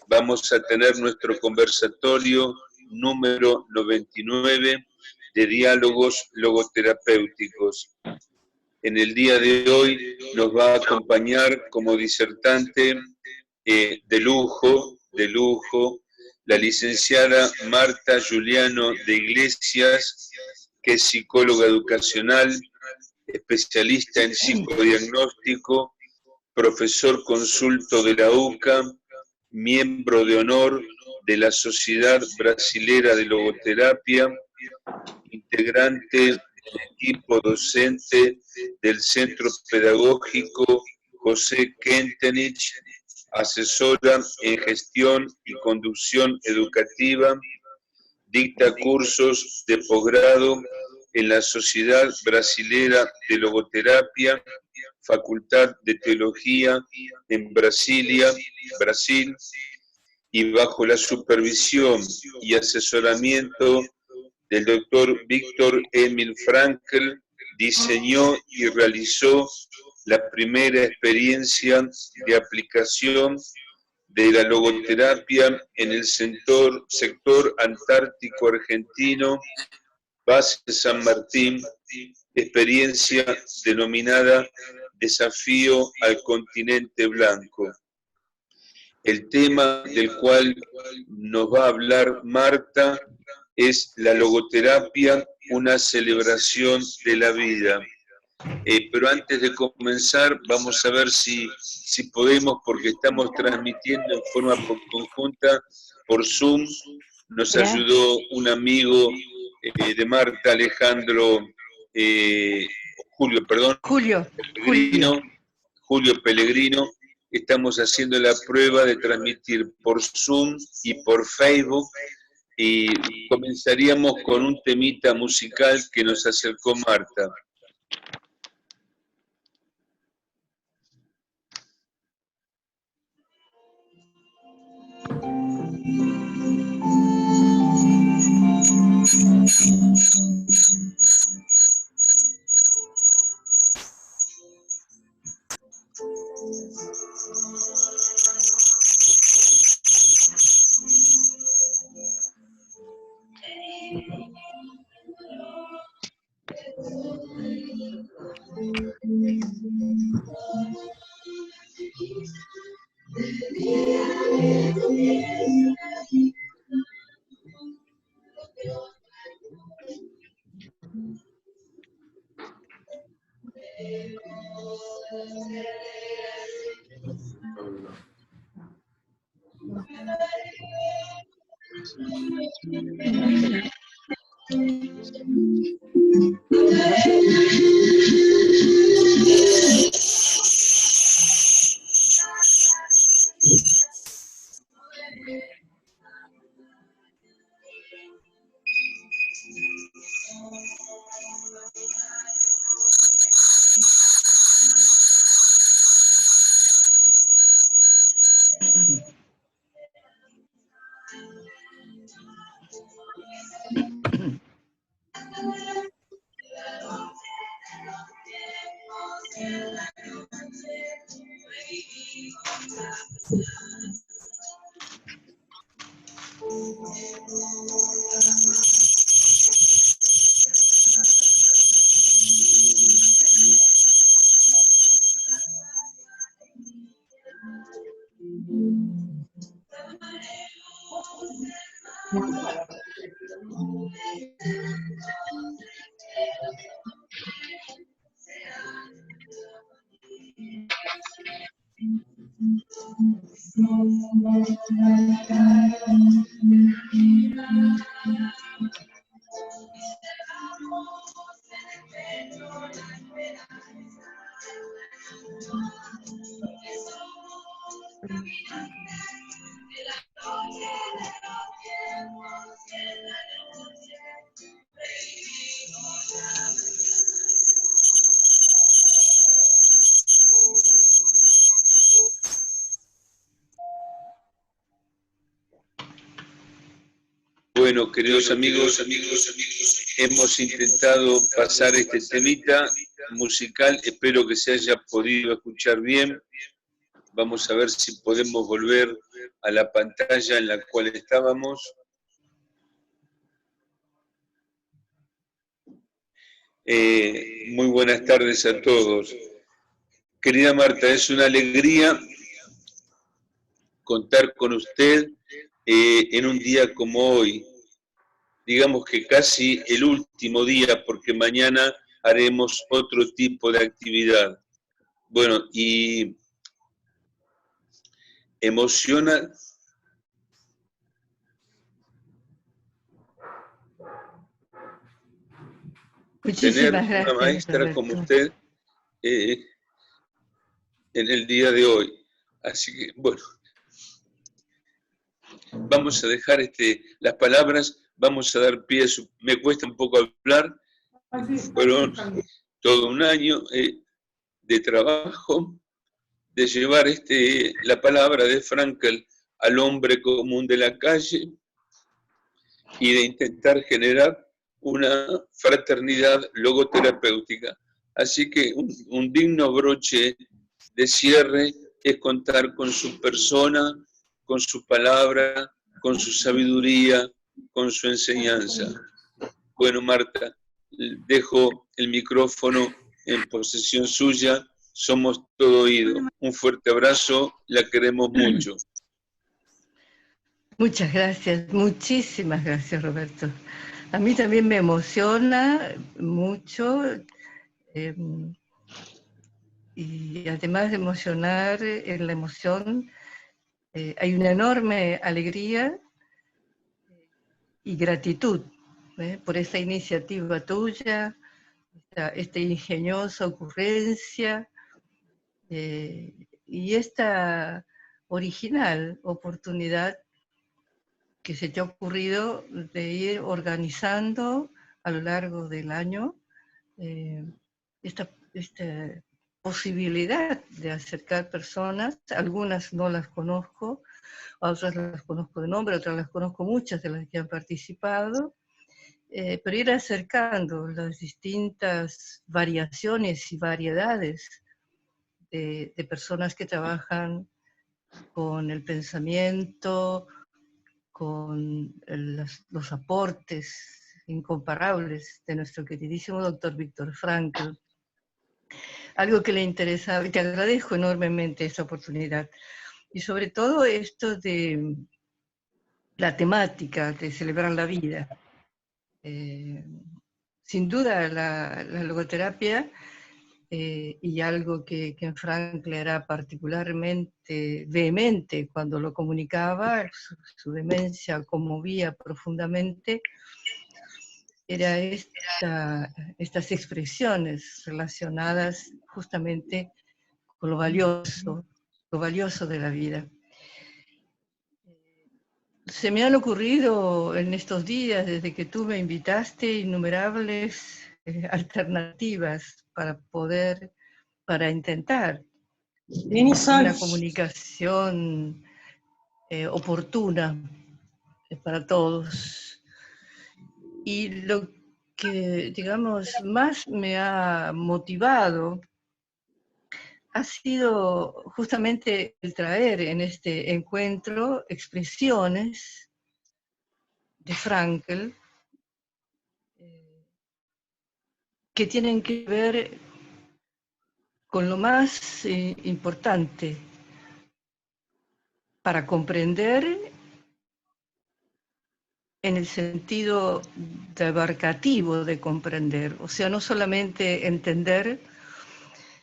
vamos a tener nuestro conversatorio número 99 de diálogos logoterapéuticos. En el día de hoy nos va a acompañar como disertante de lujo, la licenciada Marta Juliano de Iglesias, que es psicóloga educacional, especialista en psicodiagnóstico, profesor consulto de la UCA, miembro de honor de la Sociedad Brasilera de Logoterapia, integrante del equipo docente del Centro Pedagógico José Kentenich, asesora en gestión y conducción educativa, dicta cursos de posgrado en la Sociedad Brasilera de Logoterapia, Facultad de Teología en Brasilia, Brasil, y bajo la supervisión y asesoramiento del doctor Víctor Emil Frankl, diseñó y realizó la primera experiencia de aplicación de la logoterapia en el sector antártico argentino, base San Martín, experiencia denominada Desafío al Continente Blanco. El tema del cual nos va a hablar Marta es la logoterapia, una celebración de la vida. Pero antes de comenzar, vamos a ver si podemos, porque estamos transmitiendo en forma conjunta por Zoom. Nos ayudó un amigo de Marta, Alejandro, Julio Pellegrino. Estamos haciendo la prueba de transmitir por Zoom y por Facebook, y comenzaríamos con un temita musical que nos acercó Marta. Bueno, queridos amigos, hemos intentado pasar este temita musical, espero que se haya podido escuchar bien. Vamos a ver si podemos volver a la pantalla en la cual estábamos. Muy buenas tardes a todos. Querida Marta, es una alegría contar con usted en un día como hoy. Digamos que casi el último día, porque mañana haremos otro tipo de actividad. Bueno, y emociona tener Muchísimas una gracias, maestra como Roberto. usted en el día de hoy. Así que, bueno, vamos a dejar las palabras, vamos a dar pie a su... Me cuesta un poco hablar, fueron todo un año de trabajo, de llevar la palabra de Frankl al hombre común de la calle y de intentar generar una fraternidad logoterapéutica. Así que un digno broche de cierre es contar con su persona, con su palabra, con su sabiduría, con su enseñanza. Bueno, Marta, dejo el micrófono en posesión suya. Somos todo oído. Un fuerte abrazo, la queremos mucho. Muchas gracias, muchísimas gracias, Roberto. A mí también me emociona mucho y además de emocionar, en la emoción hay una enorme alegría y gratitud por esta iniciativa tuya, esta ingeniosa ocurrencia y esta original oportunidad que se te ha ocurrido de ir organizando a lo largo del año esta posibilidad de acercar personas. Algunas no las conozco, otras las conozco de nombre, otras las conozco muchas de las que han participado, pero ir acercando las distintas variaciones y variedades de personas que trabajan con el pensamiento, con los aportes incomparables de nuestro queridísimo doctor Viktor Frankl. Algo que le interesa, y te agradezco enormemente esta oportunidad, y sobre todo esto de la temática de celebrar la vida. Sin duda la logoterapia, y algo que en Frankl era particularmente vehemente cuando lo comunicaba, su demencia conmovía profundamente, era estas expresiones relacionadas justamente con lo valioso de la vida. Se me han ocurrido en estos días, desde que tú me invitaste, innumerables alternativas para intentar una comunicación oportuna para todos. Y lo que, digamos, más me ha motivado ha sido justamente el traer en este encuentro expresiones de Frankl que tienen que ver con lo más importante para comprender en el sentido de abarcativo de comprender, o sea, no solamente entender,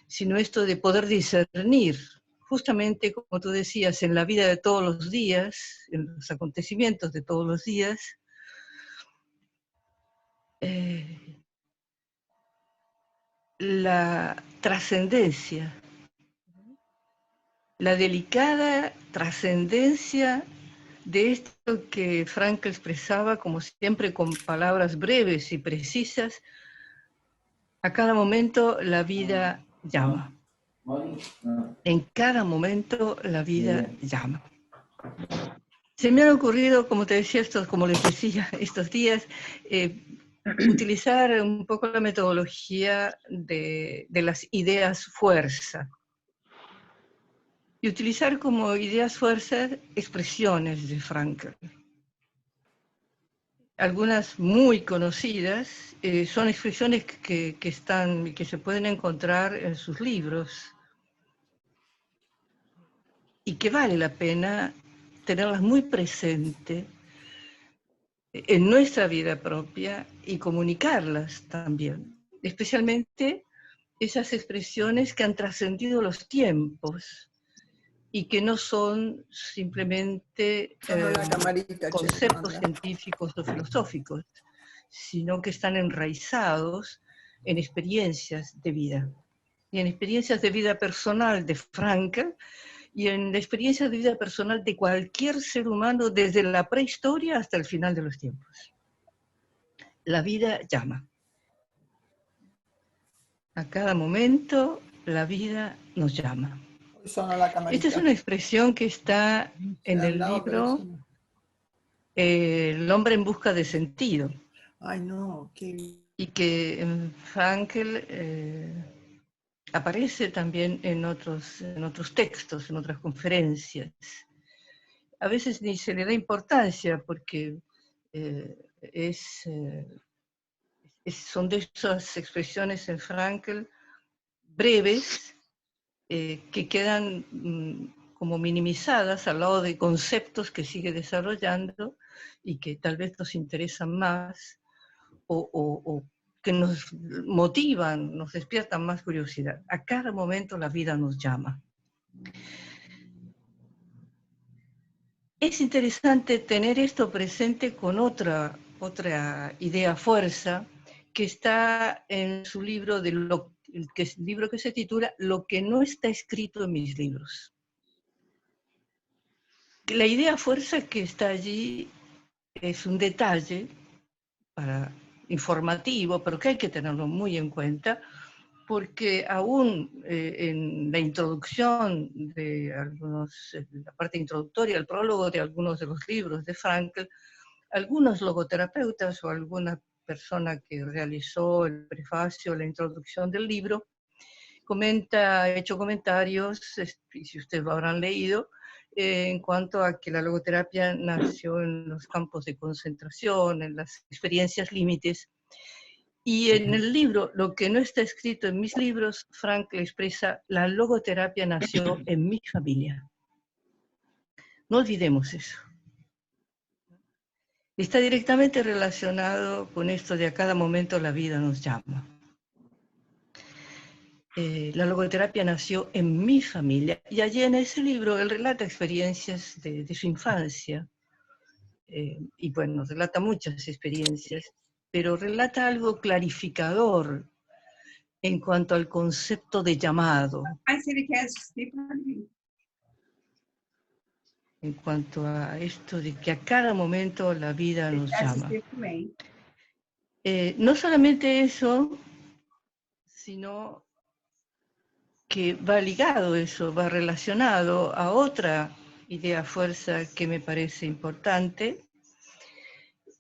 sino esto de poder discernir, justamente como tú decías, en la vida de todos los días, en los acontecimientos de todos los días, la trascendencia, la delicada trascendencia de esto que Frankl expresaba, como siempre con palabras breves y precisas: a cada momento la vida llama. En cada momento la vida llama. Se me han ocurrido, como te decía, como les decía, estos días, utilizar un poco la metodología de las ideas fuerza. y utilizar como ideas fuerzas expresiones de Frankl. Algunas muy conocidas son expresiones que se pueden encontrar en sus libros y que vale la pena tenerlas muy presentes en nuestra vida propia y comunicarlas también, especialmente esas expresiones que han trascendido los tiempos y que no son simplemente conceptos científicos o filosóficos, sino que están enraizados en experiencias de vida, y en experiencias de vida personal de Frankl, y en la experiencia de vida personal de cualquier ser humano desde la prehistoria hasta el final de los tiempos. La vida llama. A cada momento la vida nos llama. Esta es una expresión que está en el libro El hombre en busca de sentido. Ay, no, qué... Y que en Frankl aparece también en otros textos, en otras conferencias. A veces ni se le da importancia porque son de esas expresiones en Frankl breves que quedan como minimizadas al lado de conceptos que sigue desarrollando y que tal vez nos interesan más o que nos motivan, nos despiertan más curiosidad. A cada momento la vida nos llama. Es interesante tener esto presente con otra idea fuerza que está en su libro, libro que se titula Lo que no está escrito en mis libros. La idea fuerza que está allí es un detalle informativo, pero que hay que tenerlo muy en cuenta, porque aún en la introducción de la parte introductoria, el prólogo de algunos de los libros de Frankl, algunos logoterapeutas o alguna persona que realizó el prefacio, la introducción del libro, ha hecho comentarios, y si ustedes lo habrán leído, en cuanto a que la logoterapia nació en los campos de concentración, en las experiencias límites. Y en el libro, lo que no está escrito en mis libros, Frankl expresa, la logoterapia nació en mi familia. No olvidemos eso. Está directamente relacionado con esto de a cada momento la vida nos llama. La logoterapia nació en mi familia, y allí en ese libro él relata experiencias de su infancia, y bueno, relata muchas experiencias, pero relata algo clarificador en cuanto al concepto de llamado, en cuanto a esto de que a cada momento la vida nos llama. No solamente eso, sino que va ligado eso, va relacionado a otra idea fuerza que me parece importante,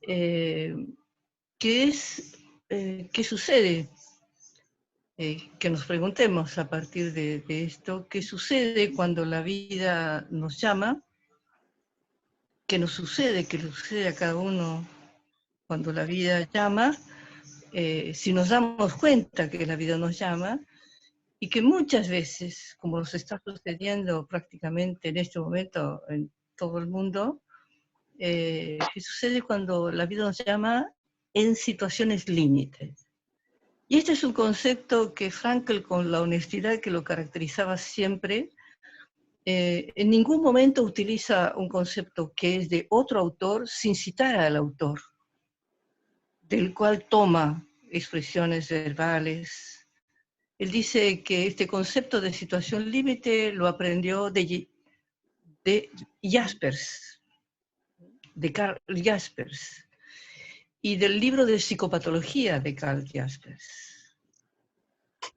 que es, ¿qué sucede? Que nos preguntemos a partir de esto, ¿qué sucede cuando la vida nos llama? ¿Qué nos sucede? ¿Qué le sucede a cada uno cuando la vida llama? Si nos damos cuenta que la vida nos llama, y que muchas veces, como nos está sucediendo prácticamente en este momento en todo el mundo, ¿qué sucede cuando la vida nos llama en situaciones límite? Y este es un concepto que Frankl, con la honestidad que lo caracterizaba siempre, en ningún momento utiliza un concepto que es de otro autor sin citar al autor, del cual toma expresiones verbales. Él dice que este concepto de situación límite lo aprendió de Jaspers, de Carl Jaspers, y del libro de psicopatología de Carl Jaspers.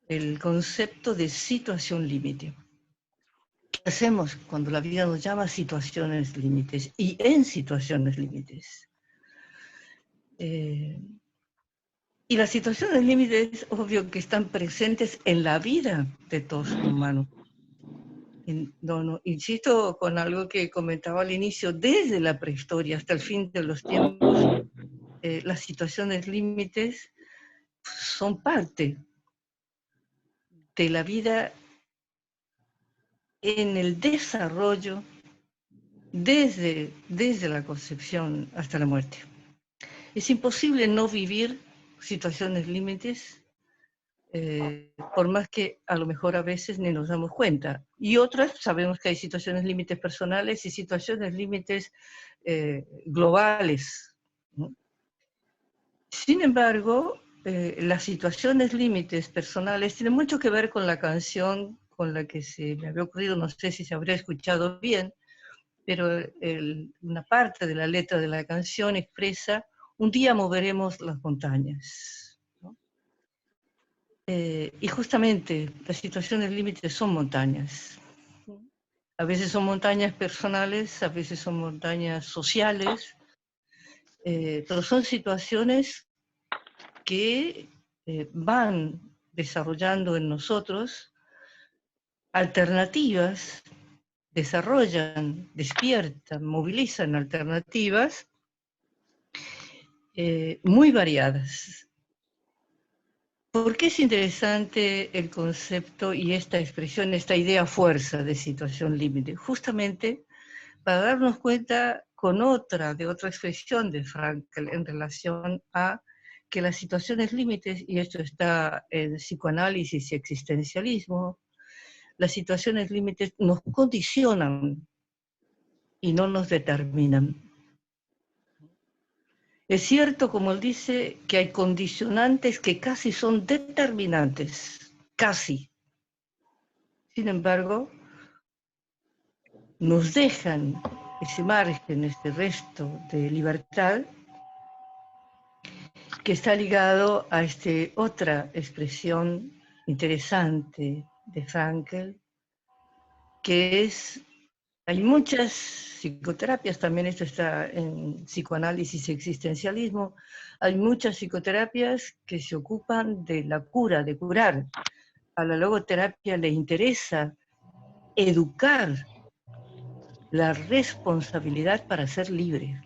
El concepto de situación límite. ¿Qué hacemos cuando la vida nos llama a situaciones límites y en situaciones límites? Y las situaciones límites, obvio que están presentes en la vida de todos los humanos. No, insisto con algo que comentaba al inicio, desde la prehistoria hasta el fin de los tiempos, las situaciones límites son parte de la vida en el desarrollo desde la concepción hasta la muerte. Es imposible no vivir situaciones límites, por más que a lo mejor a veces ni nos damos cuenta. Y otras, sabemos que hay situaciones límites personales y situaciones límites globales, ¿no? Sin embargo, las situaciones límites personales tienen mucho que ver con la canción con la que se me había ocurrido, no sé si se habría escuchado bien, pero una parte de la letra de la canción expresa: un día moveremos las montañas, ¿no? Y justamente las situaciones límites son montañas. A veces son montañas personales, a veces son montañas sociales, pero son situaciones que van desarrollando en nosotros alternativas, desarrollan, despiertan, movilizan alternativas muy variadas. ¿Por qué es interesante el concepto y esta expresión, esta idea fuerza de situación límite? Justamente para darnos cuenta de otra expresión de Frankl en relación a que las situaciones límites, y esto está en psicoanálisis y existencialismo, las situaciones límites nos condicionan y no nos determinan. Es cierto, como él dice, que hay condicionantes que casi son determinantes, casi. Sin embargo, nos dejan ese margen, ese resto de libertad que está ligado a otra expresión interesante de Frankl, que es, hay muchas psicoterapias, también esto está en psicoanálisis y existencialismo, hay muchas psicoterapias que se ocupan de la cura, de curar. A la logoterapia le interesa educar la responsabilidad para ser libre,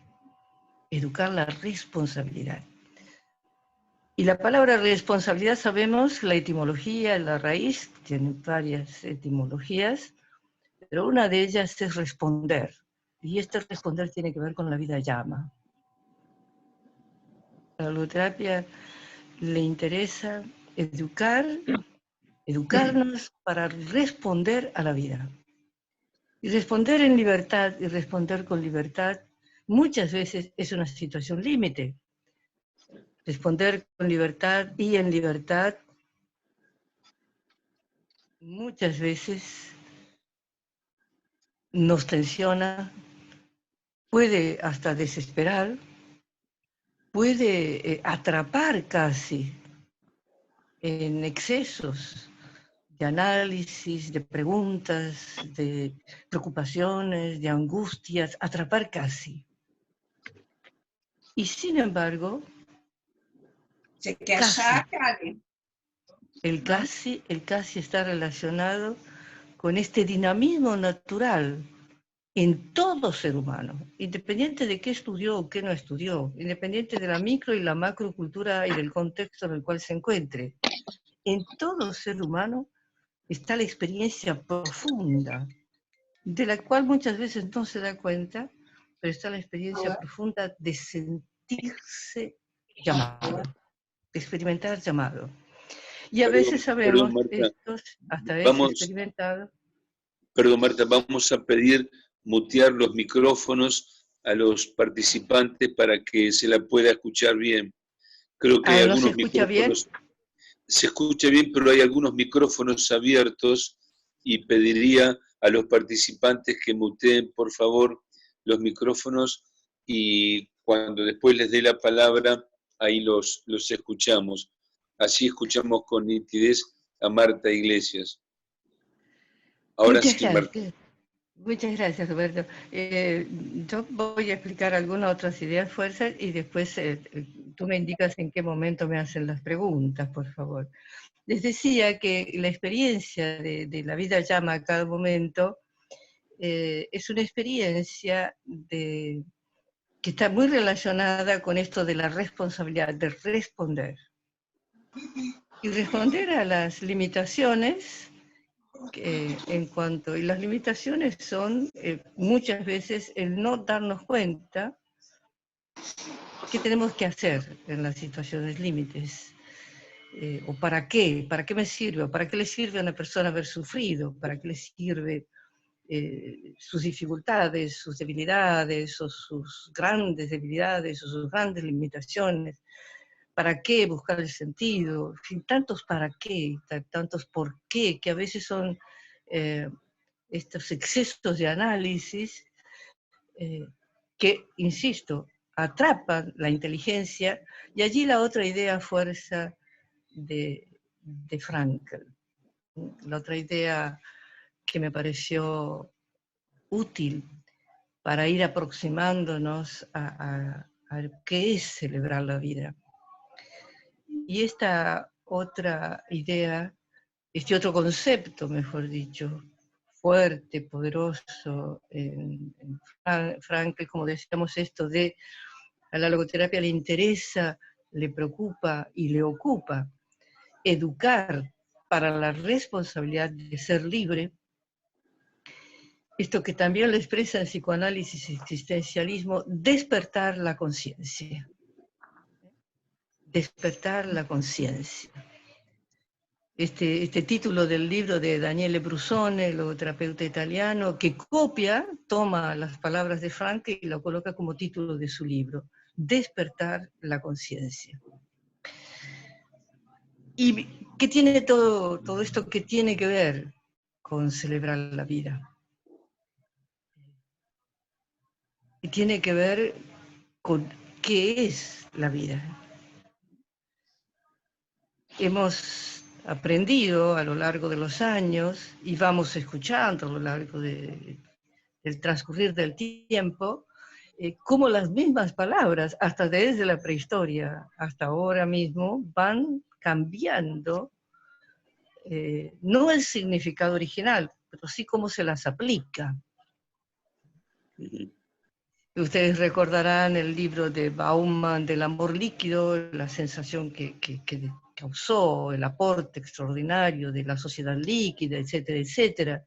educar la responsabilidad. Y la palabra responsabilidad, sabemos la etimología, la raíz, tiene varias etimologías, pero una de ellas es responder. Y este responder tiene que ver con la vida llama. A la logoterapia le interesa educarnos para responder a la vida. Y responder en libertad y responder con libertad muchas veces es una situación límite. Responder con libertad y en libertad muchas veces nos tensiona, puede hasta desesperar, puede atrapar casi en excesos de análisis, de preguntas, de preocupaciones, de angustias, atrapar casi. Y sin embargo, el casi está relacionado con este dinamismo natural en todo ser humano, independiente de qué estudió o qué no estudió, independiente de la micro y la macrocultura y del contexto en el cual se encuentre. En todo ser humano está la experiencia profunda, de la cual muchas veces no se da cuenta, pero está la experiencia profunda de sentirse llamado, de experimentar llamado. Y a veces sabemos, estos, hasta ese experimentado. Perdón, Marta, vamos a pedir mutear los micrófonos a los participantes para que se la pueda escuchar bien. Creo que hay ¿no algunos se escucha micrófonos. bien? Se escucha bien, pero hay algunos micrófonos abiertos y pediría a los participantes que muteen, por favor, los micrófonos y cuando después les dé la palabra, ahí los escuchamos. Así escuchamos con nitidez a Marta Iglesias. Ahora Muchas sí, Marta. gracias. Muchas gracias, Roberto. Yo voy a explicar algunas otras ideas fuerzas y después tú me indicas en qué momento me hacen las preguntas, por favor. Les decía que la experiencia de la vida llama a cada momento es una experiencia que está muy relacionada con esto de la responsabilidad, de responder. Y responder a las limitaciones y las limitaciones son muchas veces el no darnos cuenta qué tenemos que hacer en las situaciones límites. ¿O para qué me sirve? ¿O para qué le sirve a una persona haber sufrido? ¿Para qué le sirve sus dificultades, sus debilidades, o sus grandes debilidades, o sus grandes limitaciones? ¿Para qué buscar el sentido? En fin, tantos para qué, tantos por qué, que a veces son estos excesos de análisis que, insisto, atrapan la inteligencia, y allí la otra idea fuerza de Frankl, la otra idea que me pareció útil para ir aproximándonos a qué es celebrar la vida. Y esta otra idea, este otro concepto, mejor dicho, fuerte, poderoso, en Frankl, como decíamos, esto de a la logoterapia le interesa, le preocupa y le ocupa educar para la responsabilidad de ser libre, esto que también lo expresa en psicoanálisis y existencialismo, despertar la conciencia. Despertar la conciencia. Este título del libro de Daniele Brusone, logoterapeuta italiano, que toma las palabras de Frankl y lo coloca como título de su libro, Despertar la conciencia. ¿Y qué tiene todo esto que tiene que ver con celebrar la vida? Y tiene que ver con qué es la vida. Hemos aprendido a lo largo de los años y vamos escuchando a lo largo del transcurrir del tiempo, cómo las mismas palabras, hasta desde la prehistoria hasta ahora mismo, van cambiando, no el significado original, pero sí cómo se las aplica. Ustedes recordarán el libro de Bauman del amor líquido, la sensación que causó, el aporte extraordinario de la sociedad líquida, etcétera, etcétera.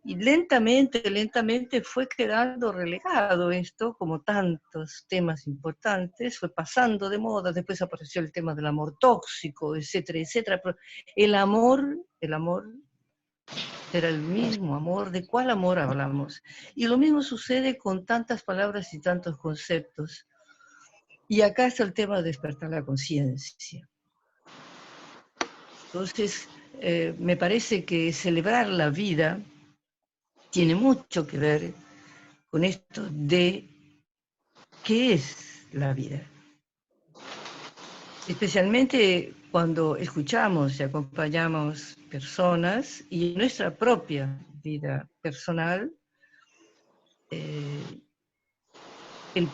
Y lentamente fue quedando relegado esto, como tantos temas importantes, fue pasando de moda, después apareció el tema del amor tóxico, etcétera, etcétera. Pero el amor era el mismo amor. ¿De cuál amor hablamos? Y lo mismo sucede con tantas palabras y tantos conceptos. Y acá está el tema de despertar la conciencia. Entonces, me parece que celebrar la vida tiene mucho que ver con esto de qué es la vida. Especialmente cuando escuchamos y acompañamos personas y nuestra propia vida personal, el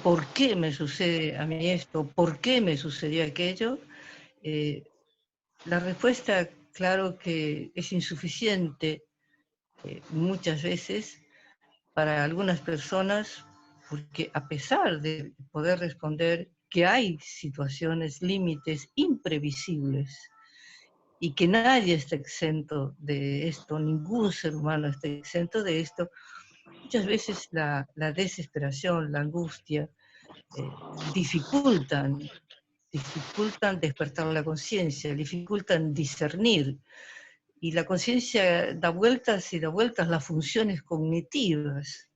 por qué me sucede a mí esto, por qué me sucedió aquello, la respuesta, claro que es insuficiente muchas veces para algunas personas, porque a pesar de poder responder que hay situaciones, límites imprevisibles, y que nadie está exento de esto, ningún ser humano está exento de esto, muchas veces la desesperación, la angustia, dificultan despertar la conciencia, dificultan discernir, y la conciencia da vueltas y da vueltas las funciones cognitivas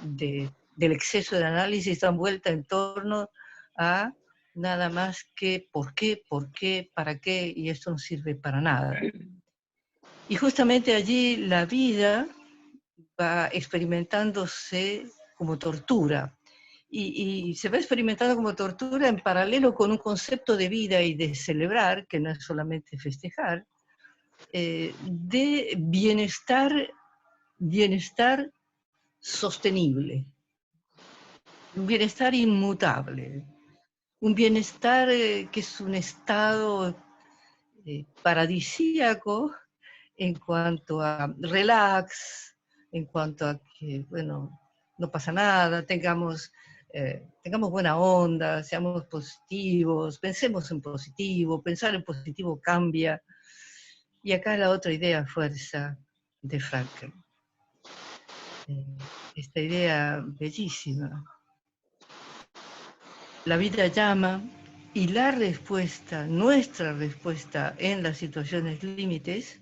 del exceso de análisis, dan vuelta en torno a nada más que por qué, para qué, y esto no sirve para nada. Y justamente allí la vida va experimentándose como tortura, y se va experimentando como tortura en paralelo con un concepto de vida y de celebrar, que no es solamente festejar, de bienestar sostenible, un bienestar inmutable, un bienestar que es un estado paradisíaco en cuanto a relax, en cuanto a que, bueno, no pasa nada, tengamos buena onda, seamos positivos, pensemos en positivo, pensar en positivo cambia. Y acá la otra idea, fuerza, de Frankl. Esta idea bellísima. La vida llama y la respuesta, nuestra respuesta en las situaciones límites,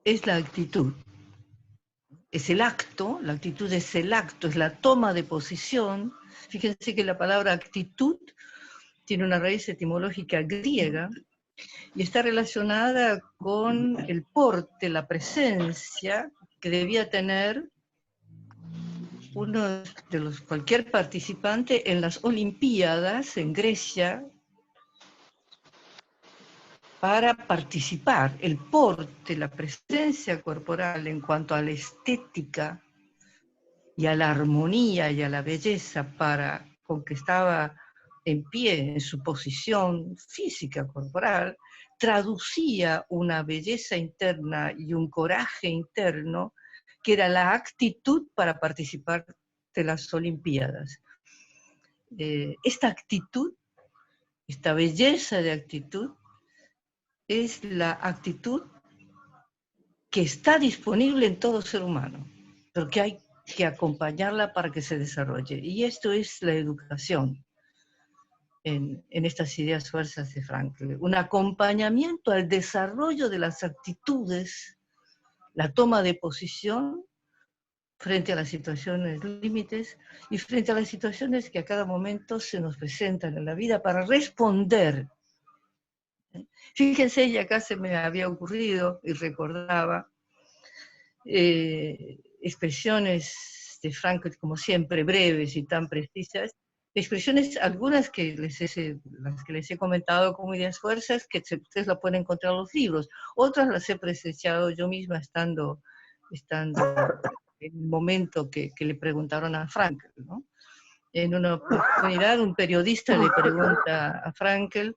es la actitud. Es el acto, la actitud es el acto, es la toma de posición. Fíjense que la palabra actitud tiene una raíz etimológica griega y está relacionada con el porte, la presencia que debía tener cualquier participante en las Olimpiadas en Grecia para participar. El porte, la presencia corporal en cuanto a la estética y a la armonía y a la belleza con que estaba en pie en su posición física corporal, traducía una belleza interna y un coraje interno que era la actitud para participar de las Olimpiadas. Esta actitud, esta belleza de actitud, es la actitud que está disponible en todo ser humano, pero que hay que acompañarla para que se desarrolle. Y esto es la educación en estas ideas fuerzas de Frankl. Un acompañamiento al desarrollo de las actitudes, la toma de posición frente a las situaciones límites y frente a las situaciones que a cada momento se nos presentan en la vida para responder. Fíjense, y acá se me había ocurrido y recordaba expresiones de Frankl, como siempre, breves y tan precisas, expresiones, algunas las que les he comentado como ideas fuerzas, que ustedes la pueden encontrar en los libros, otras las he presenciado yo misma estando en el momento que le preguntaron a Frankl, ¿no? En una oportunidad un periodista le pregunta a Frankl,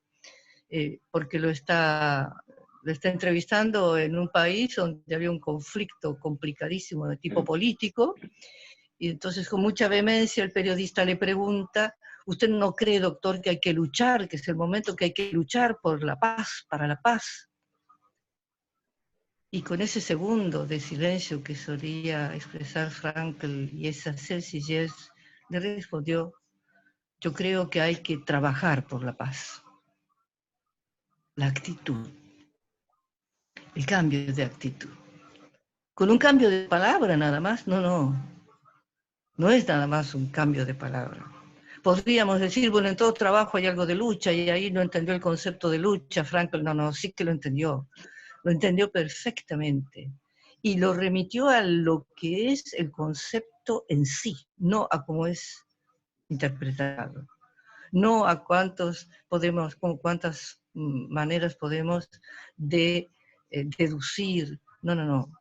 porque lo está entrevistando en un país donde había un conflicto complicadísimo de tipo político, y entonces con mucha vehemencia el periodista le pregunta: ¿usted no cree, doctor, que hay que luchar, que es el momento que hay que luchar por la paz, para la paz? Y con ese segundo de silencio que solía expresar Frankl y esa sencillez, le respondió: yo creo que hay que trabajar por la paz. La actitud, el cambio de actitud. Con un cambio de palabra nada más, no es nada más un cambio de palabra. Podríamos decir, bueno, en todo trabajo hay algo de lucha, y ahí no entendió el concepto de lucha, Frankl. No, sí que lo entendió perfectamente, y lo remitió a lo que es el concepto en sí, no a cómo es interpretado, no a cuántas maneras podemos deducir, no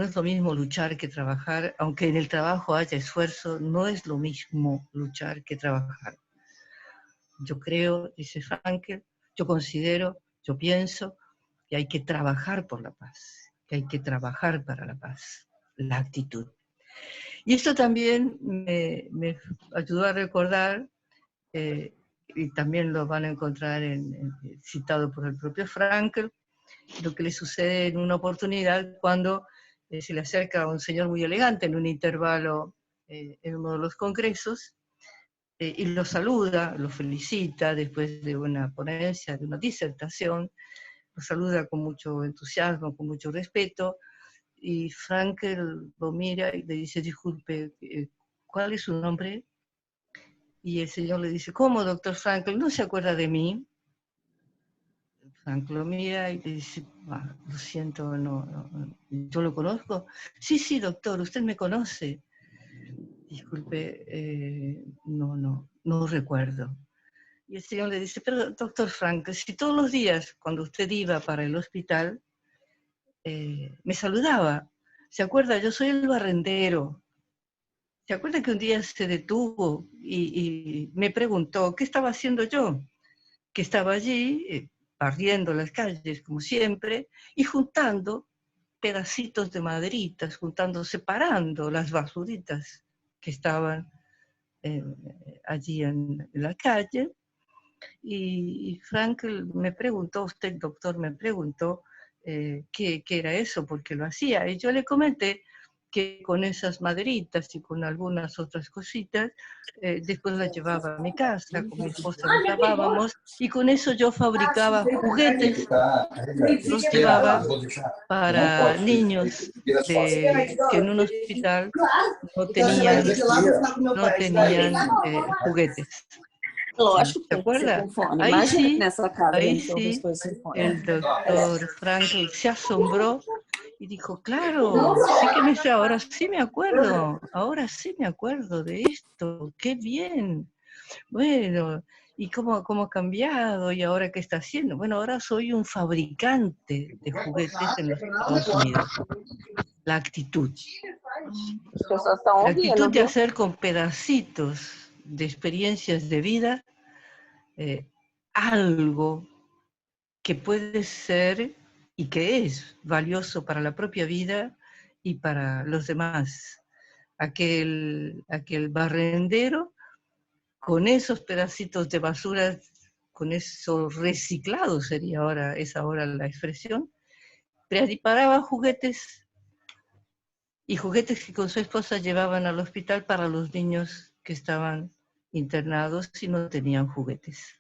es lo mismo luchar que trabajar, aunque en el trabajo haya esfuerzo, no es lo mismo luchar que trabajar. Yo creo, dice Frankl, yo considero, yo pienso que hay que trabajar por la paz, que hay que trabajar para la paz, la actitud. Y esto también me ayudó a recordar, y también lo van a encontrar citado por el propio Frankl, lo que le sucede en una oportunidad cuando se le acerca a un señor muy elegante en un intervalo en uno de los congresos, y lo saluda, lo felicita después de una ponencia, de una disertación, lo saluda con mucho entusiasmo, con mucho respeto, y Frankl lo mira y le dice: disculpe, ¿cuál es su nombre? Y el señor le dice: ¿cómo, doctor Frankl? ¿No se acuerda de mí? Frankl lo mira y le dice: lo siento, ¿yo lo conozco? Sí, doctor, usted me conoce. Disculpe, no recuerdo. Y el señor le dice: pero doctor Frankl, si todos los días cuando usted iba para el hospital, me saludaba, ¿se acuerda? Yo soy el barrendero. ¿Se acuerda que un día se detuvo y me preguntó qué estaba haciendo yo? que estaba allí, barriendo las calles como siempre, y juntando pedacitos de maderitas, separando las basuritas que estaban allí en la calle. Y Frankl me preguntó, usted doctor me preguntó qué era eso, por qué lo hacía. Y yo le comenté que con esas maderitas y con algunas otras cositas, después las llevaba a mi casa, con mi esposa las lavábamos, y con eso yo fabricaba juguetes, los llevaba para niños que en un hospital no tenían juguetes. Lógico que ¿Se tem que ser acuerda? com fone. Ahí Imagina que sí, nessa casa ahí vende todas as sí, coisas sem fone. el doctor Frankl se asombró y dijo, claro, sí que ahora ahora sí me acuerdo de esto, qué bien. Bueno, ¿y cómo ha cambiado? ¿Y ahora qué está haciendo? Bueno, ahora soy un fabricante de juguetes en los Estados Unidos. La actitud. As pessoas estão La ouvindo, actitud de viu? hacer con pedacitos de experiencias de vida algo que puede ser y que es valioso para la propia vida y para los demás. Aquel barrendero con esos pedacitos de basura, con eso reciclado sería ahora la expresión, preparaba juguetes y juguetes que con su esposa llevaban al hospital para los niños que estaban internados y no tenían juguetes.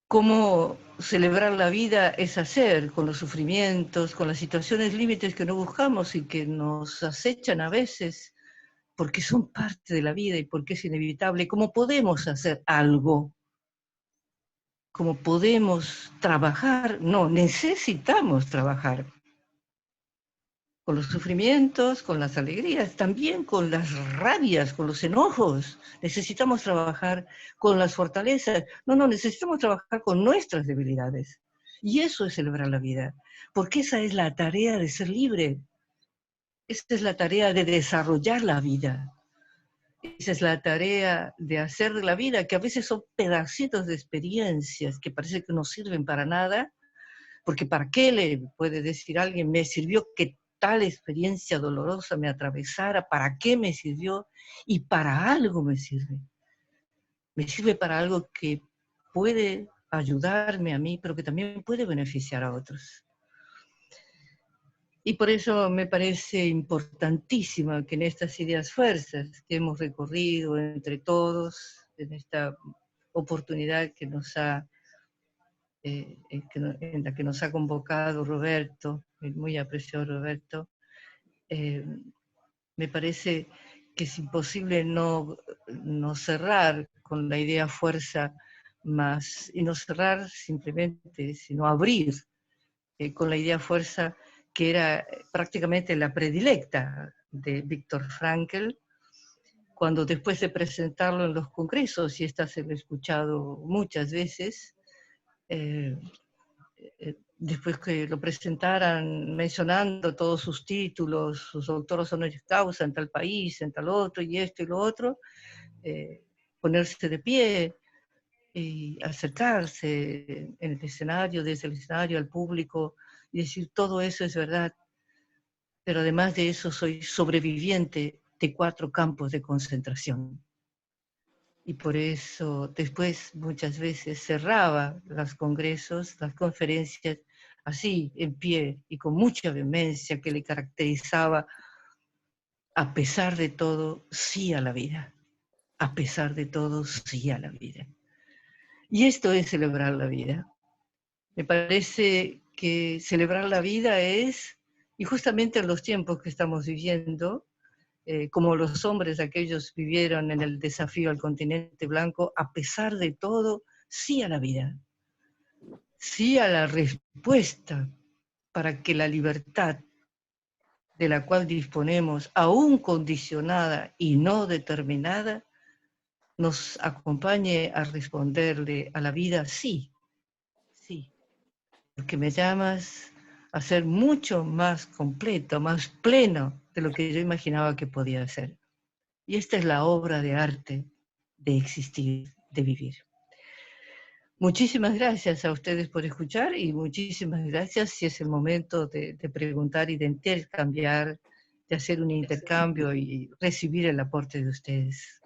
Cómo celebrar la vida es hacer con los sufrimientos, con las situaciones límites que no buscamos y que nos acechan a veces, porque son parte de la vida y porque es inevitable. ¿Cómo podemos hacer algo? ¿Cómo podemos trabajar? No, necesitamos trabajar. Con los sufrimientos, con las alegrías, también con las rabias, con los enojos. Necesitamos trabajar con las fortalezas. No, necesitamos trabajar con nuestras debilidades. Y eso es celebrar la vida, porque esa es la tarea de ser libre. Esa es la tarea de desarrollar la vida. Esa es la tarea de hacer de la vida, que a veces son pedacitos de experiencias que parece que no sirven para nada, porque ¿para qué le puede decir a alguien, me sirvió que tal experiencia dolorosa me atravesara? ¿Para qué me sirvió? Y para algo me sirve. Me sirve para algo que puede ayudarme a mí, pero que también puede beneficiar a otros. Y por eso me parece importantísimo que en estas ideas fuerzas que hemos recorrido entre todos, en esta oportunidad que nos ha en la que nos ha convocado Roberto, el muy apreciado Roberto, me parece que es imposible no cerrar con la idea fuerza más, y no cerrar simplemente, sino abrir con la idea fuerza que era prácticamente la predilecta de Viktor Frankl, cuando después de presentarlo en los congresos, y esta se lo he escuchado muchas veces, después que lo presentaran mencionando todos sus títulos, sus doctoros honoris causa en tal país, en tal otro, y esto y lo otro, ponerse de pie y acercarse en el escenario, desde el escenario al público, y decir todo eso es verdad, pero además de eso soy sobreviviente de 4 campos de concentración. Y por eso después muchas veces cerraba los congresos, las conferencias, así, en pie y con mucha vehemencia que le caracterizaba, a pesar de todo, sí a la vida. A pesar de todo, sí a la vida. Y esto es celebrar la vida. Me parece que celebrar la vida es, y justamente en los tiempos que estamos viviendo, como los hombres aquellos vivieron en el desafío al continente blanco, a pesar de todo, sí a la vida, sí a la respuesta para que la libertad de la cual disponemos, aún condicionada y no determinada, nos acompañe a responderle a la vida sí, sí, porque me llamas a ser mucho más completo, más pleno de lo que yo imaginaba que podía ser. Y esta es la obra de arte de existir, de vivir. Muchísimas gracias a ustedes por escuchar y muchísimas gracias si es el momento de preguntar y de intercambiar, de hacer un intercambio y recibir el aporte de ustedes.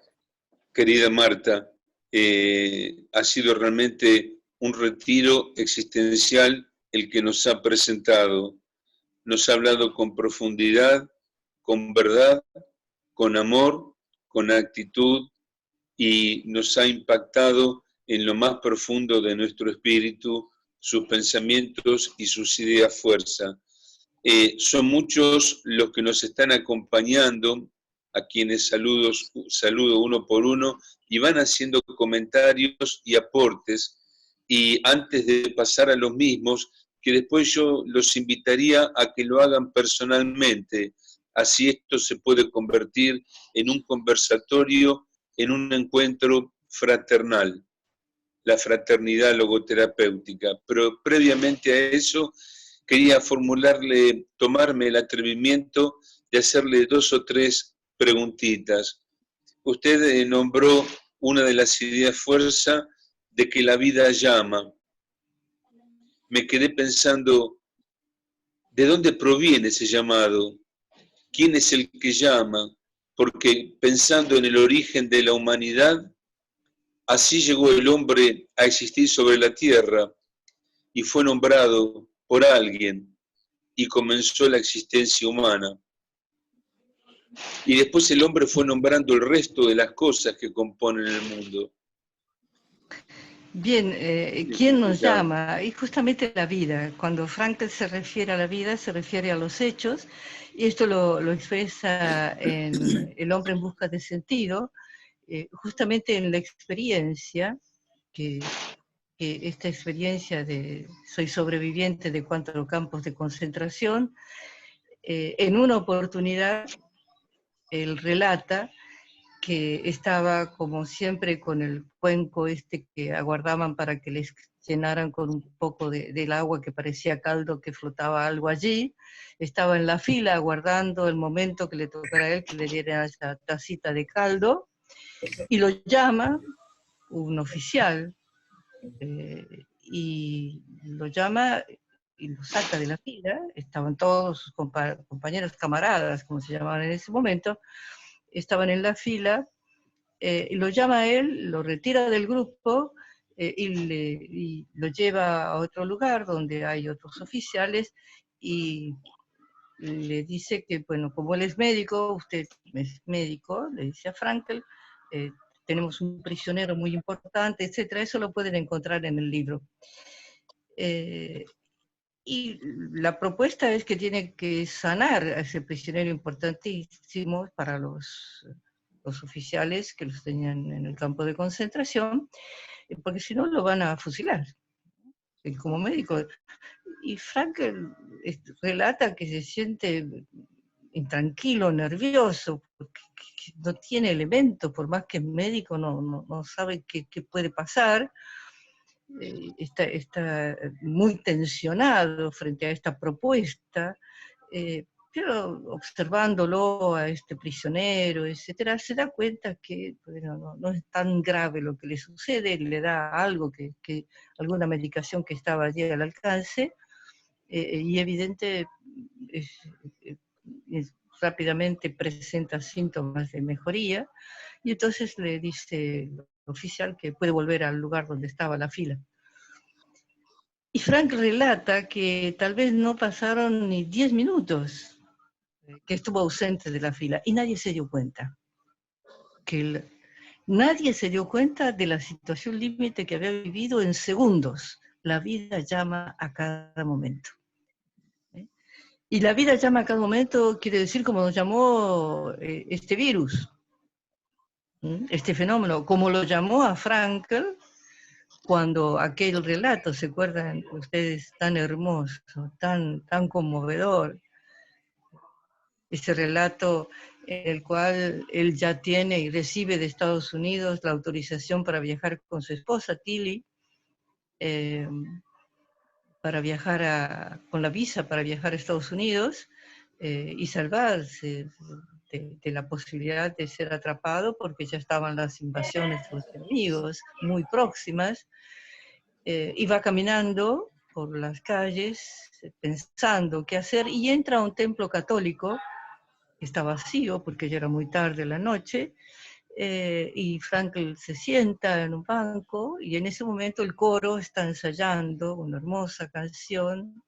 Querida Marta, ha sido realmente un retiro existencial el que nos ha presentado. Nos ha hablado con profundidad, con verdad, con amor, con actitud, y nos ha impactado en lo más profundo de nuestro espíritu, sus pensamientos y sus ideas fuerza. Son muchos los que nos están acompañando, a quienes saludo uno por uno, y van haciendo comentarios y aportes. Y antes de pasar a los mismos, que después yo los invitaría a que lo hagan personalmente, así esto se puede convertir en un conversatorio, en un encuentro fraternal, la fraternidad logoterapéutica. Pero previamente a eso, quería tomarme el atrevimiento de hacerle 2 o 3 preguntitas. Usted nombró una de las ideas fuerza de que la vida llama. Me quedé pensando, ¿de dónde proviene ese llamado? ¿Quién es el que llama? Porque pensando en el origen de la humanidad, así llegó el hombre a existir sobre la tierra y fue nombrado por alguien y comenzó la existencia humana. Y después el hombre fue nombrando el resto de las cosas que componen el mundo. Bien, ¿quién nos llama? Y justamente la vida. Cuando Frankl se refiere a la vida, se refiere a los hechos, y esto lo expresa en El hombre en busca de sentido, justamente en la experiencia, que esta experiencia de soy sobreviviente de 4 campos de concentración, en una oportunidad él relata que estaba como siempre con el cuenco que aguardaban para que les llenaran con un poco del agua que parecía caldo, que flotaba algo allí, estaba en la fila aguardando el momento que le tocara a él que le diera esa tacita de caldo, y lo llama un oficial, y lo llama y lo saca de la fila, estaban todos sus compañeros, camaradas, como se llamaban en ese momento, estaban en la fila, lo llama a él, lo retira del grupo y lo lleva a otro lugar donde hay otros oficiales y le dice que, bueno, como él es médico, usted es médico, le dice a Frankl, tenemos un prisionero muy importante, etcétera. Eso lo pueden encontrar en el libro. Y la propuesta es que tiene que sanar a ese prisionero importantísimo para los oficiales que los tenían en el campo de concentración, porque si no lo van a fusilar. Él como médico. Y Frankl relata que se siente intranquilo, nervioso, porque no tiene elementos, por más que es médico, no sabe qué puede pasar. Está muy tensionado frente a esta propuesta, pero observándolo a este prisionero, etcétera, se da cuenta que bueno, no es tan grave lo que le sucede, le da algo, alguna medicación que estaba allí al alcance, y evidente rápidamente presenta síntomas de mejoría, y entonces le dice el oficial que puede volver al lugar donde estaba la fila. Y Frank relata que tal vez no pasaron ni 10 minutos que estuvo ausente de la fila y nadie se dio cuenta. Nadie se dio cuenta de la situación límite que había vivido en segundos. La vida llama a cada momento. Y la vida llama a cada momento quiere decir como nos llamó este virus, este fenómeno, como lo llamó a Frankl cuando aquel relato, ¿se acuerdan ustedes? Tan hermoso, tan conmovedor. Ese relato en el cual él ya tiene y recibe de Estados Unidos la autorización para viajar con su esposa, Tilly, para viajar con la visa para viajar a Estados Unidos y salvarse de la posibilidad de ser atrapado porque ya estaban las invasiones de los enemigos muy próximas. Iba caminando por las calles pensando qué hacer y entra a un templo católico que está vacío porque ya era muy tarde en la noche, y Frankl se sienta en un banco y en ese momento el coro está ensayando una hermosa canción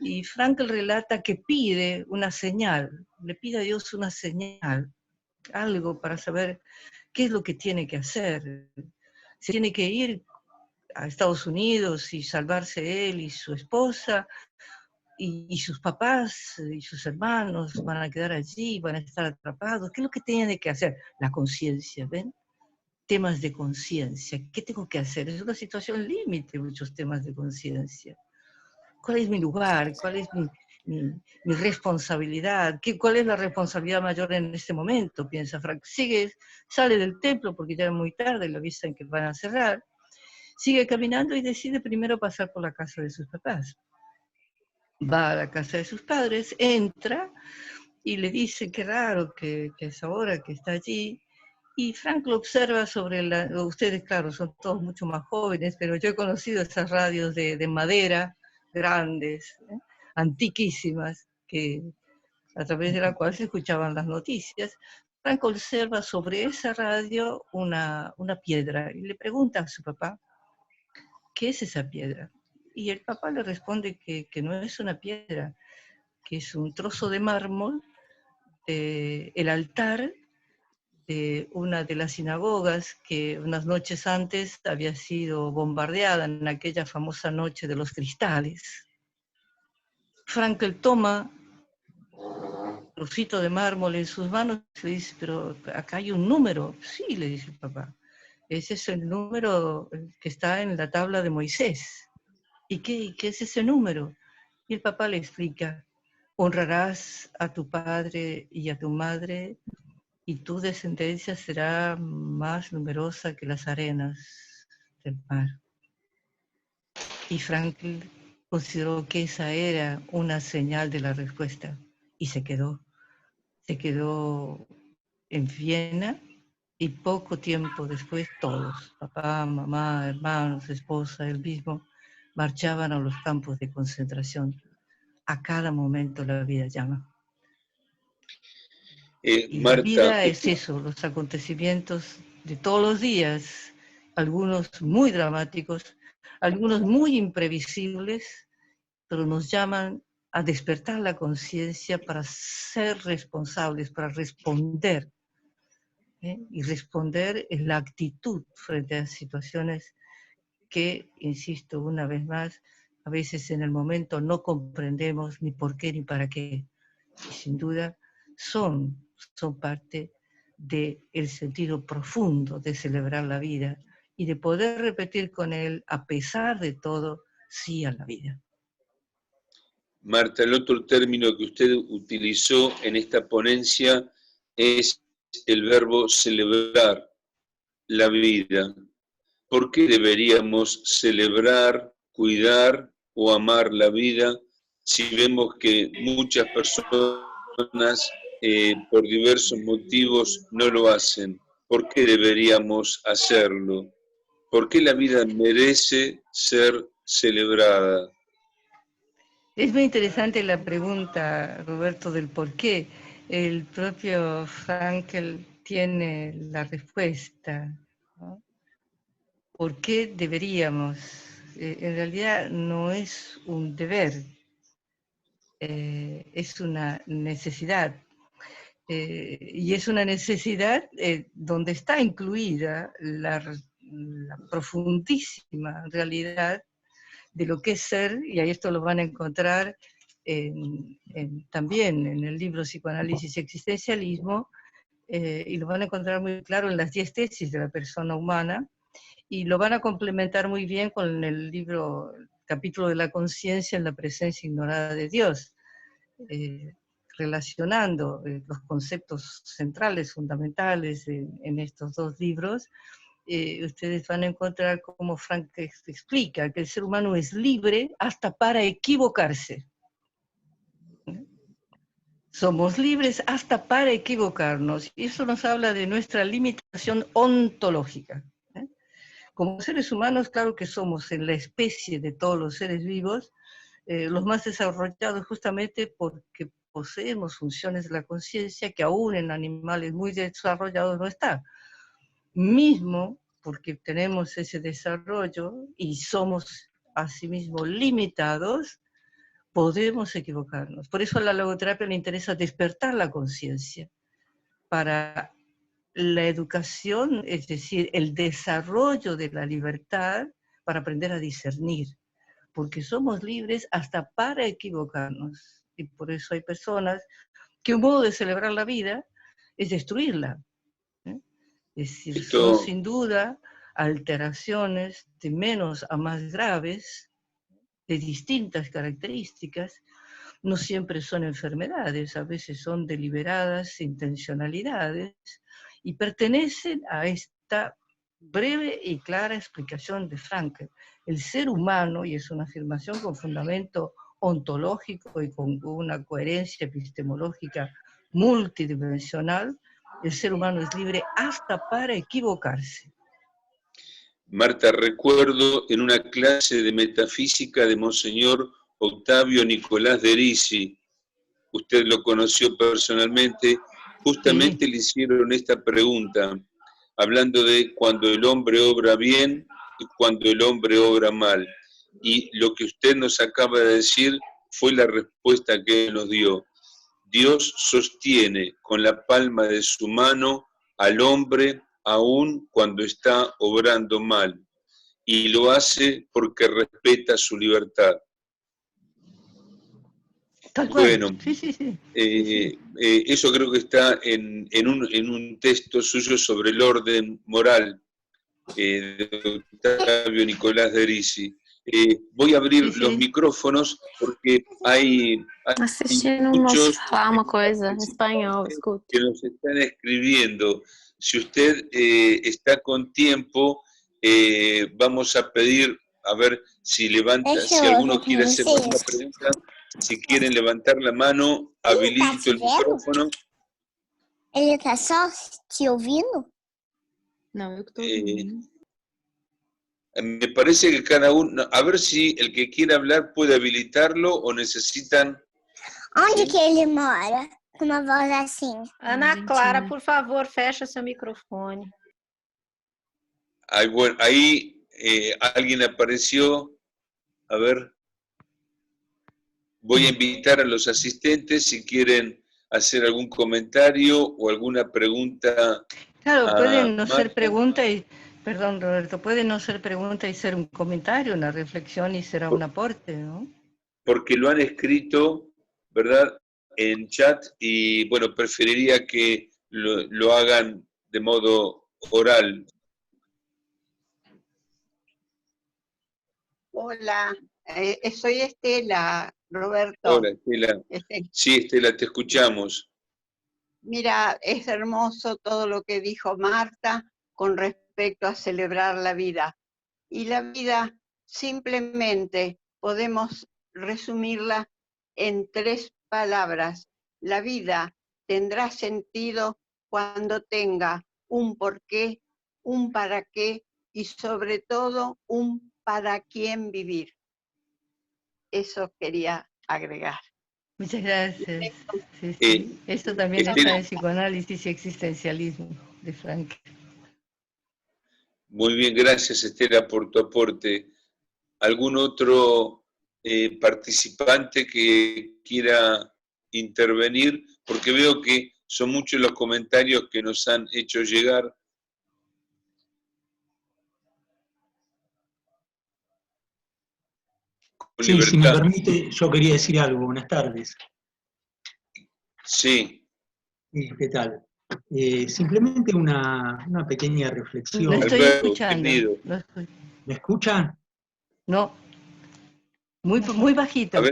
y Frankl relata que pide una señal, le pide a Dios una señal, algo para saber qué es lo que tiene que hacer. Se tiene que ir a Estados Unidos y salvarse él y su esposa, y sus papás y sus hermanos van a quedar allí, van a estar atrapados. ¿Qué es lo que tiene que hacer? La conciencia, ¿ven? Temas de conciencia. ¿Qué tengo que hacer? Es una situación límite, muchos temas de conciencia. ¿Cuál es mi lugar? ¿Cuál es mi responsabilidad? ¿Cuál es la responsabilidad mayor en este momento? Piensa Frank. Sale del templo porque ya es muy tarde, le avisan que van a cerrar. Sigue caminando y decide primero pasar por la casa de sus papás. Va a la casa de sus padres, entra y le dice qué raro que es ahora que está allí. Y Frank lo observa sobre ustedes, claro, son todos mucho más jóvenes, pero yo he conocido esas radios de madera, grandes, antiquísimas, a través de la cual se escuchaban las noticias. Frank observa sobre esa radio una piedra y le pregunta a su papá, ¿qué es esa piedra? Y el papá le responde que no es una piedra, que es un trozo de mármol del altar de una de las sinagogas que unas noches antes había sido bombardeada en aquella famosa noche de los cristales. Frankl toma un trocito de mármol en sus manos y le dice, pero acá hay un número. Sí, le dice el papá. Ese es el número que está en la tabla de Moisés. ¿Y qué es ese número? Y el papá le explica, honrarás a tu padre y a tu madre y tu descendencia será más numerosa que las arenas del mar. Y Frankl consideró que esa era una señal de la respuesta y se quedó en Viena y poco tiempo después todos, papá, mamá, hermanos, esposa, él mismo, marchaban a los campos de concentración. A cada momento la vida llama. Y la Marta, vida es eso, los acontecimientos de todos los días, algunos muy dramáticos, algunos muy imprevisibles, pero nos llaman a despertar la conciencia para ser responsables, para responder. Y responder es la actitud frente a situaciones que, insisto una vez más, a veces en el momento no comprendemos ni por qué ni para qué. Y sin duda son parte del sentido profundo de celebrar la vida y de poder repetir con él, a pesar de todo, sí a la vida. Marta, el otro término que usted utilizó en esta ponencia es el verbo celebrar la vida. ¿Por qué deberíamos celebrar, cuidar o amar la vida si vemos que muchas personas por diversos motivos no lo hacen? ¿Por qué deberíamos hacerlo? ¿Por qué la vida merece ser celebrada? Es muy interesante la pregunta, Roberto, del por qué. El propio Frankl tiene la respuesta, ¿no? ¿Por qué deberíamos? En realidad no es un deber, es una necesidad. Y es una necesidad donde está incluida la profundísima realidad de lo que es ser, y ahí esto lo van a encontrar también en el libro Psicoanálisis y Existencialismo, y lo van a encontrar muy claro en las 10 tesis de la persona humana, y lo van a complementar muy bien con el libro, el capítulo de la conciencia en la presencia ignorada de Dios, relacionando los conceptos centrales, fundamentales en estos dos libros. Ustedes van a encontrar como Frank explica que el ser humano es libre hasta para equivocarse. Somos libres hasta para equivocarnos. Y eso nos habla de nuestra limitación ontológica. como seres humanos, claro que somos en la especie de todos los seres vivos, los más desarrollados justamente porque poseemos funciones de la conciencia que aún en animales muy desarrollados no está. Mismo porque tenemos ese desarrollo y somos asimismo limitados, podemos equivocarnos. Por eso a la logoterapia le interesa despertar la conciencia para la educación, es decir, el desarrollo de la libertad para aprender a discernir, porque somos libres hasta para equivocarnos. Y por eso hay personas que un modo de celebrar la vida es destruirla. Es decir, son sin duda alteraciones de menos a más graves, de distintas características. No siempre son enfermedades, a veces son deliberadas intencionalidades y pertenecen a esta breve y clara explicación de Frankl. El ser humano, y es una afirmación con fundamento ontológico y con una coherencia epistemológica multidimensional, el ser humano es libre hasta para equivocarse. Marta, recuerdo en una clase de metafísica de Monseñor Octavio Nicolás de Risi, usted lo conoció personalmente, justamente le hicieron esta pregunta, hablando de cuando el hombre obra bien y cuando el hombre obra mal. Y lo que usted nos acaba de decir fue la respuesta que él nos dio. Dios sostiene con la palma de su mano al hombre aun cuando está obrando mal, y lo hace porque respeta su libertad. Tal cual. Bueno, sí. Eso creo que está en un texto suyo sobre el orden moral, de Octavio Nicolás de Risi. Voy a abrir los micrófonos porque hay Assistindo um moço falar uma coisa em espanhol, escuta. Que nos están escribiendo. Si usted está con tiempo, vamos a pedir, a ver si levanta, si alguno quiere hacer una pregunta, si quieren levantar la mano, habilito el micrófono. Ele está só te ouvindo? Não, eu que estou ouvindo. Me parece que cada uno, a ver si el que quiera hablar puede habilitarlo o necesitan... Onde que ele mora? Com uma voz assim. Ana Clara, por favor, fecha seu microfone. Ahí alguien apareció. A ver. Voy a invitar a los asistentes si quieren hacer algún comentario o alguna pregunta. Claro, pueden no ser pregunta y... Perdón, Roberto, puede no ser pregunta y ser un comentario, una reflexión y será un aporte, ¿no? Porque lo han escrito, ¿verdad?, en chat y, bueno, preferiría que lo hagan de modo oral. Hola, soy Estela, Roberto. Hola, Estela. Sí, Estela, te escuchamos. Mira, es hermoso todo lo que dijo Marta con respecto a celebrar la vida. Y la vida simplemente podemos resumirla en 3 palabras. La vida tendrá sentido cuando tenga un porqué, un para qué y sobre todo un para quién vivir. Eso quería agregar. Muchas gracias. Sí. Esto también está en psicoanálisis y existencialismo de Frankl. Muy bien, gracias Estela por tu aporte. ¿Algún otro participante que quiera intervenir? Porque veo que son muchos los comentarios que nos han hecho llegar. Sí, si me permite, yo quería decir algo. Buenas tardes. Sí. ¿Qué tal? Simplemente una pequeña reflexión. No estoy escuchando. ¿Me escuchan? No. Muy bajito.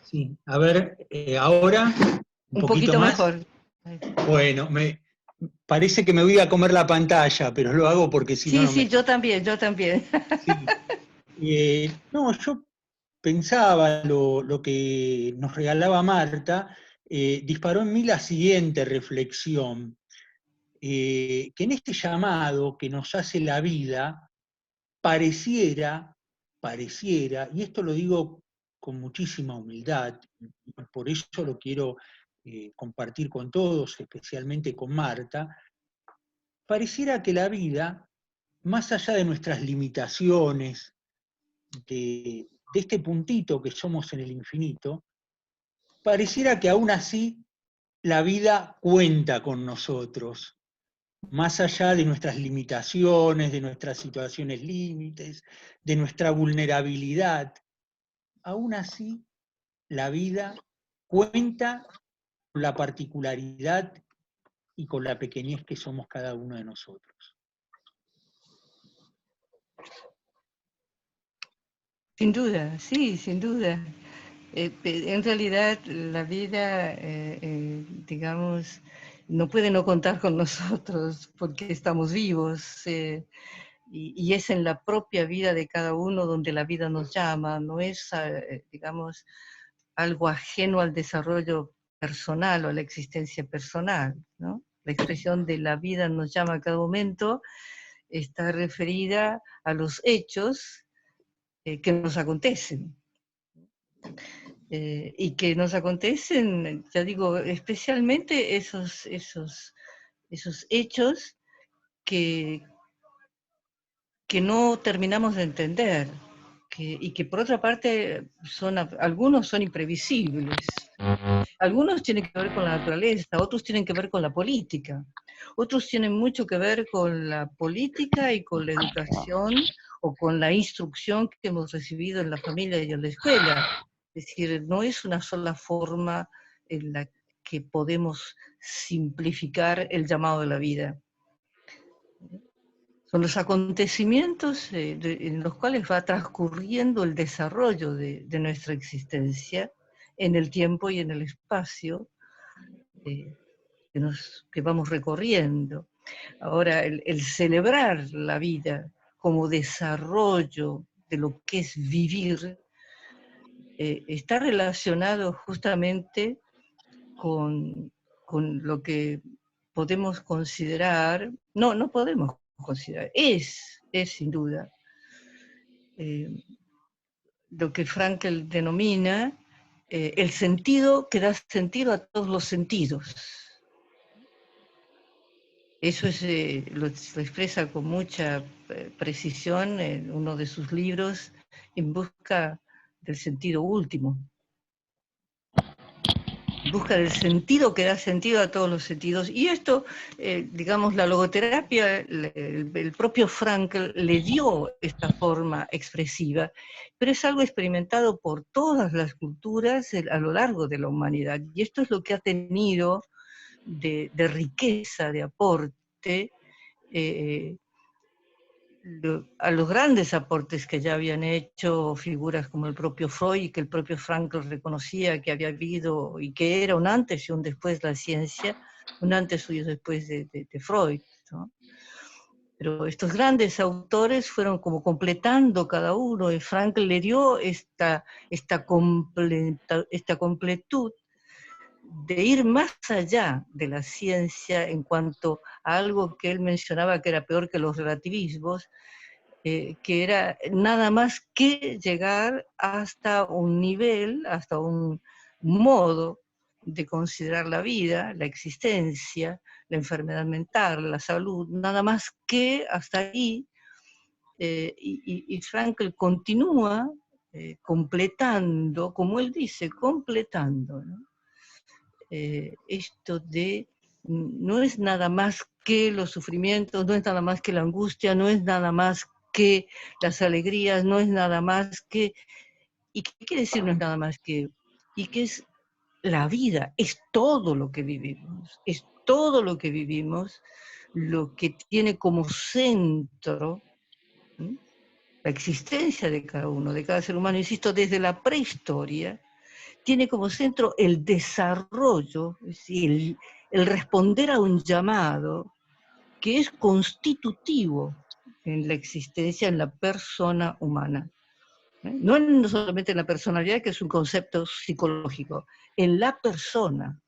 Sí, a ver, ahora un poquito más. Mejor. Bueno, parece que me voy a comer la pantalla, pero lo hago porque si no... Sí, yo también. Sí. No, yo pensaba lo que nos regalaba Marta, disparó en mí la siguiente reflexión, que en este llamado que nos hace la vida, pareciera, y esto lo digo con muchísima humildad, y por eso lo quiero compartir con todos, especialmente con Marta, pareciera que la vida, más allá de nuestras limitaciones, de este puntito que somos en el infinito, pareciera que aún así la vida cuenta con nosotros, más allá de nuestras limitaciones, de nuestras situaciones límites, de nuestra vulnerabilidad. Aún así, la vida cuenta con la particularidad y con la pequeñez que somos cada uno de nosotros. Sin duda, sí, sin duda. En realidad la vida, digamos, no puede no contar con nosotros porque estamos vivos y es en la propia vida de cada uno donde la vida nos llama, no es, digamos, algo ajeno al desarrollo personal o a la existencia personal, ¿no? La expresión de la vida nos llama a cada momento está referida a los hechos que nos acontecen. Y que nos acontecen, ya digo, especialmente esos hechos que no terminamos de entender, y que por otra parte algunos son imprevisibles. Algunos tienen que ver con la naturaleza, otros tienen que ver con la política, otros tienen mucho que ver con la política y con la educación o con la instrucción que hemos recibido en la familia y en la escuela. Es decir, no es una sola forma en la que podemos simplificar el llamado de la vida. Son los acontecimientos en los cuales va transcurriendo el desarrollo de nuestra existencia en el tiempo y en el espacio que vamos recorriendo. Ahora, el celebrar la vida como desarrollo de lo que es vivir está relacionado justamente con lo que podemos considerar, no podemos considerar, es sin duda lo que Frankl denomina el sentido que da sentido a todos los sentidos. Eso lo expresa con mucha precisión en uno de sus libros, En busca del sentido último. En busca del sentido que da sentido a todos los sentidos. Y esto, digamos, la logoterapia, el propio Frankl le dio esta forma expresiva, pero es algo experimentado por todas las culturas a lo largo de la humanidad. Y esto es lo que ha tenido de riqueza, de aporte, a los grandes aportes que ya habían hecho figuras como el propio Freud, y que el propio Frankl reconocía que había habido, y que era un antes y un después de la ciencia, un antes y un después de Freud, ¿no? Pero estos grandes autores fueron como completando cada uno, y Frankl le dio esta completud de ir más allá de la ciencia en cuanto a algo que él mencionaba que era peor que los relativismos, que era nada más que llegar hasta un nivel, hasta un modo de considerar la vida, la existencia, la enfermedad mental, la salud, nada más que hasta ahí, y Frankl continúa completando, como él dice, completando, ¿no? Esto de no es nada más que los sufrimientos, no es nada más que la angustia, no es nada más que las alegrías, no es nada más que... ¿Y qué quiere decir no es nada más que? Y que es la vida, es todo lo que vivimos, es todo lo que vivimos, lo que tiene como centro la existencia de cada uno, de cada ser humano, insisto, desde la prehistoria, tiene como centro el desarrollo, es decir, el responder a un llamado que es constitutivo en la existencia, en la persona humana. No solamente en la personalidad, que es un concepto psicológico, en la persona.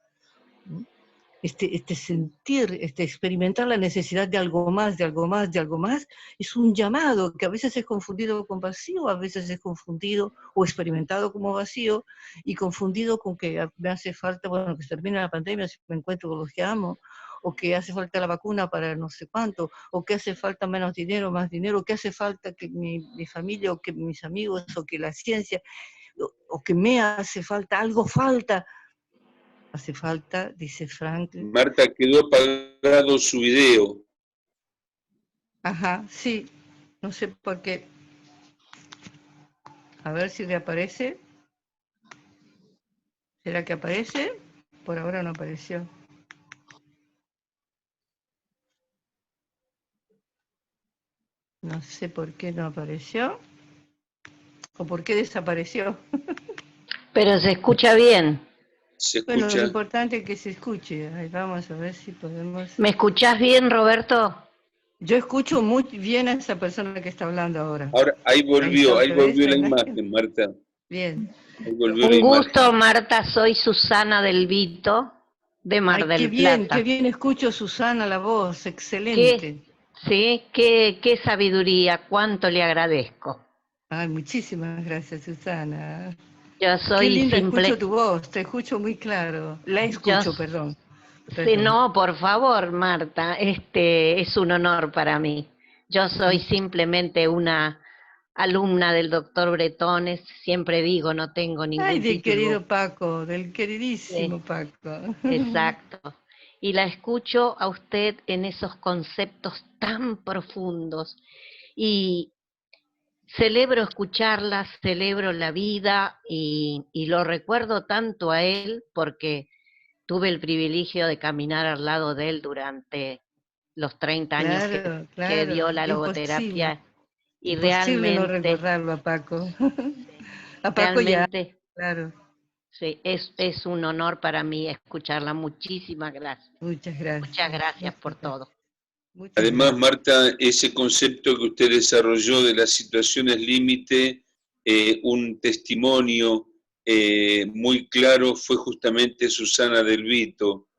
sentir, experimentar la necesidad de algo más, de algo más, de algo más, es un llamado que a veces es confundido con vacío, a veces es confundido o experimentado como vacío y confundido con que me hace falta, bueno, que se termine la pandemia, si me encuentro con los que amo, o que hace falta la vacuna para no sé cuánto, o que hace falta menos dinero, más dinero, o que hace falta que mi familia, o que mis amigos, o que la ciencia, o que me hace falta, algo falta. Hace falta, dice Franklin. Marta, quedó apagado su video. Ajá, sí, no sé por qué. A ver si reaparece. ¿Será que aparece? Por ahora no apareció. No sé por qué no apareció. O por qué desapareció. Pero se escucha bien. ¿Se Bueno, escucha? lo importante es que se escuche. Ahí vamos a ver si podemos... ¿Me escuchás bien, Roberto? Yo escucho muy bien a esa persona que está hablando ahora. Ahora, ahí volvió Ahí está, la ¿ves? imagen, Marta. Bien. Ahí volvió la Un imagen. gusto, Marta. Soy Susana del Vito, de Mar Ay, del qué Plata. bien escucho, Susana, la voz, excelente. Qué sabiduría, cuánto le agradezco. Ay, muchísimas gracias, Susana. Yo Qué soy linda simple. escucho tu voz, te escucho muy claro. La escucho, perdón. Sí, no, por favor, Marta, es un honor para mí. Yo soy simplemente una alumna del doctor Bretones, siempre digo, no tengo ningún Ay, del título. querido Paco, del queridísimo Sí, Paco. exacto. Y la escucho a usted en esos conceptos tan profundos. Y celebro escucharla, celebro la vida y lo recuerdo tanto a él porque tuve el privilegio de caminar al lado de él durante los 30 años que dio la Imposible. logoterapia y Imposible no realmente, recordarlo a Paco. A Paco ya, realmente claro. sí, es un honor para mí escucharla. Muchísimas gracias. Muchas gracias. Muchas gracias por todo. Muchas Además, gracias. Marta, ese concepto que usted desarrolló de las situaciones límite, un testimonio muy claro fue justamente Susana del Vito,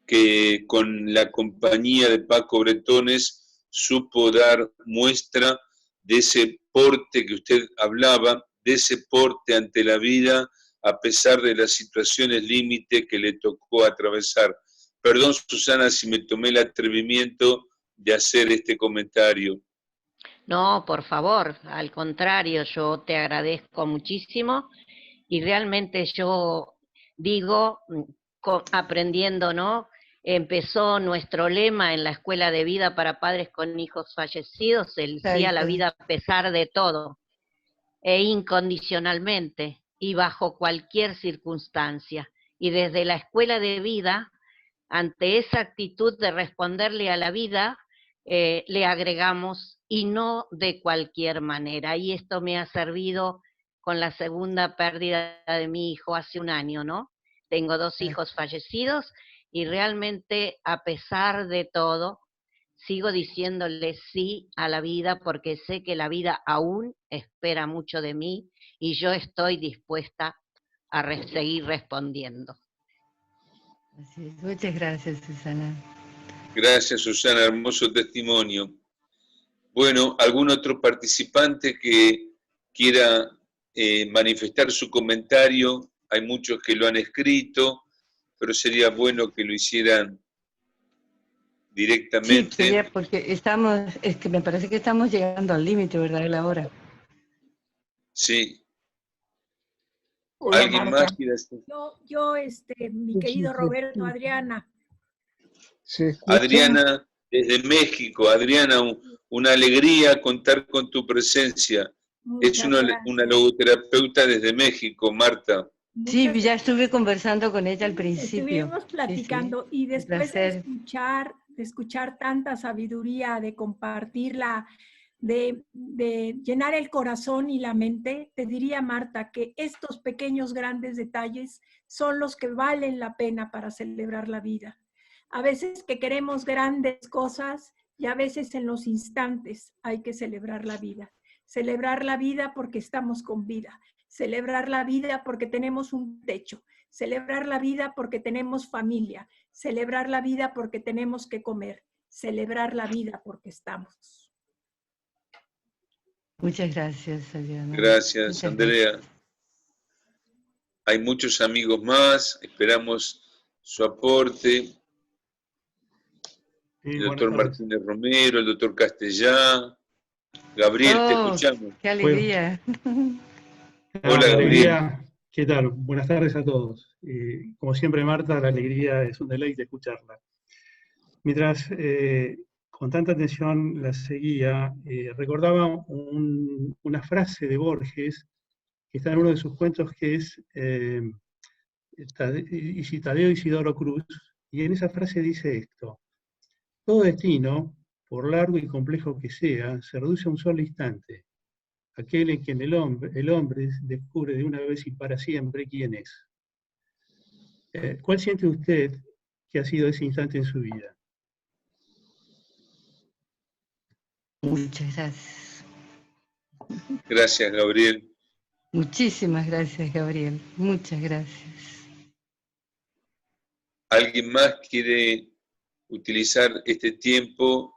que con la compañía de Paco Bretones supo dar muestra de ese porte que usted hablaba, de ese porte ante la vida a pesar de las situaciones límite que le tocó atravesar. Perdón, Susana, si me tomé el atrevimiento de hacer este comentario. No, por favor, al contrario, yo te agradezco muchísimo y realmente yo digo, aprendiendo, ¿no? Empezó nuestro lema en la Escuela de Vida para Padres con Hijos Fallecidos, el sí a la vida a pesar de todo, e incondicionalmente y bajo cualquier circunstancia. Y desde la Escuela de Vida, ante esa actitud de responderle a la vida, le agregamos y no de cualquier manera. Y esto me ha servido con la segunda pérdida de mi hijo hace un año, ¿no? Tengo 2 hijos fallecidos y realmente a pesar de todo, sigo diciéndole sí a la vida porque sé que la vida aún espera mucho de mí y yo estoy dispuesta a seguir respondiendo. Así es. Muchas gracias, Susana. Gracias, Susana, hermoso testimonio. Bueno, ¿algún otro participante que quiera manifestar su comentario? Hay muchos que lo han escrito, pero sería bueno que lo hicieran directamente. Sí, porque es que me parece que estamos llegando al límite, ¿verdad? De la hora. Sí. Hola, ¿Alguien Marta. más quiere hacer? Yo, mi querido Roberto, Adriana. Adriana, desde México. Adriana, una alegría contar con tu presencia. Es una logoterapeuta desde México, Marta. Sí, ya estuve conversando con ella al principio. Estuvimos platicando y después de escuchar tanta sabiduría, de compartirla, de llenar el corazón y la mente, te diría, Marta, que estos pequeños grandes detalles son los que valen la pena para celebrar la vida. A veces que queremos grandes cosas y a veces en los instantes hay que celebrar la vida. Celebrar la vida porque estamos con vida. Celebrar la vida porque tenemos un techo. Celebrar la vida porque tenemos familia. celebrar la vida porque tenemos que comer, celebrar la vida porque estamos. Muchas gracias, Adriana. Gracias, Muchas Andrea. gracias. Hay muchos amigos más, esperamos su aporte. El doctor Martínez Romero, el doctor Castellá. Gabriel, te escuchamos. ¡Qué alegría! Hola, Gabriel. ¿Qué tal? Buenas tardes a todos. Como siempre, Marta, la alegría es un deleite escucharla. Mientras con tanta atención la seguía, recordaba una frase de Borges que está en uno de sus cuentos, que es Tadeo Isidoro Cruz, y en esa frase dice esto: todo destino, por largo y complejo que sea, se reduce a un solo instante, aquel en que el hombre descubre de una vez y para siempre quién es. ¿Cuál siente usted que ha sido ese instante en su vida? Muchas gracias. Gracias, Gabriel. Muchísimas gracias, Gabriel. Muchas gracias. ¿Alguien más quiere utilizar este tiempo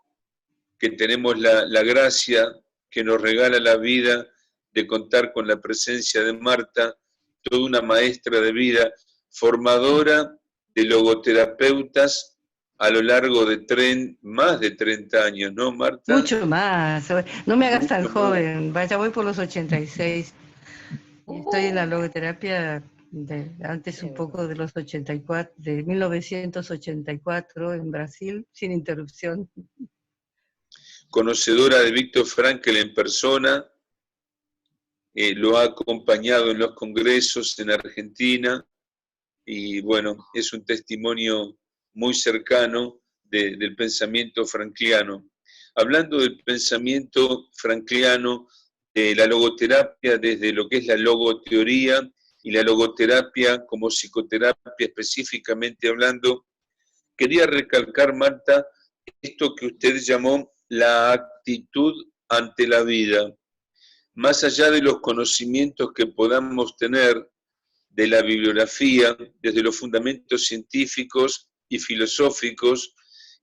que tenemos la gracia que nos regala la vida de contar con la presencia de Marta, toda una maestra de vida, formadora de logoterapeutas a lo largo de más de 30 años, ¿no, Marta? Mucho más. No me hagas tan joven. Vaya, voy por los 86. Estoy en la logoterapia antes un poco de los 84, de 1984 en Brasil, sin interrupción. Conocedora de Viktor Frankl en persona, lo ha acompañado en los congresos en Argentina y bueno, es un testimonio muy cercano del pensamiento frankliano. Hablando del pensamiento frankliano, de la logoterapia desde lo que es la logoteoría y la logoterapia como psicoterapia específicamente hablando, quería recalcar, Marta, esto que usted llamó la actitud ante la vida. Más allá de los conocimientos que podamos tener de la bibliografía, desde los fundamentos científicos y filosóficos,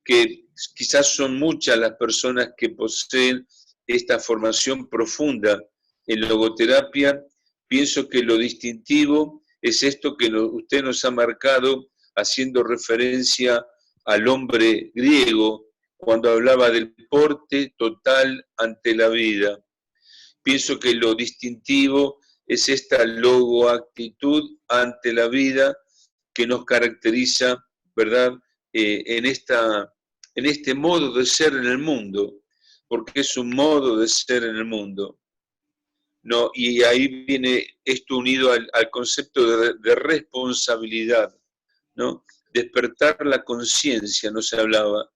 que quizás son muchas las personas que poseen esta formación profunda en logoterapia, pienso que lo distintivo es esto que usted nos ha marcado haciendo referencia al hombre griego cuando hablaba del porte total ante la vida. Pienso que lo distintivo es esta logoactitud ante la vida que nos caracteriza, ¿verdad?, en este modo de ser en el mundo, porque es un modo de ser en el mundo. No, y ahí viene esto unido al concepto de responsabilidad, ¿no? Despertar la conciencia, nos hablaba,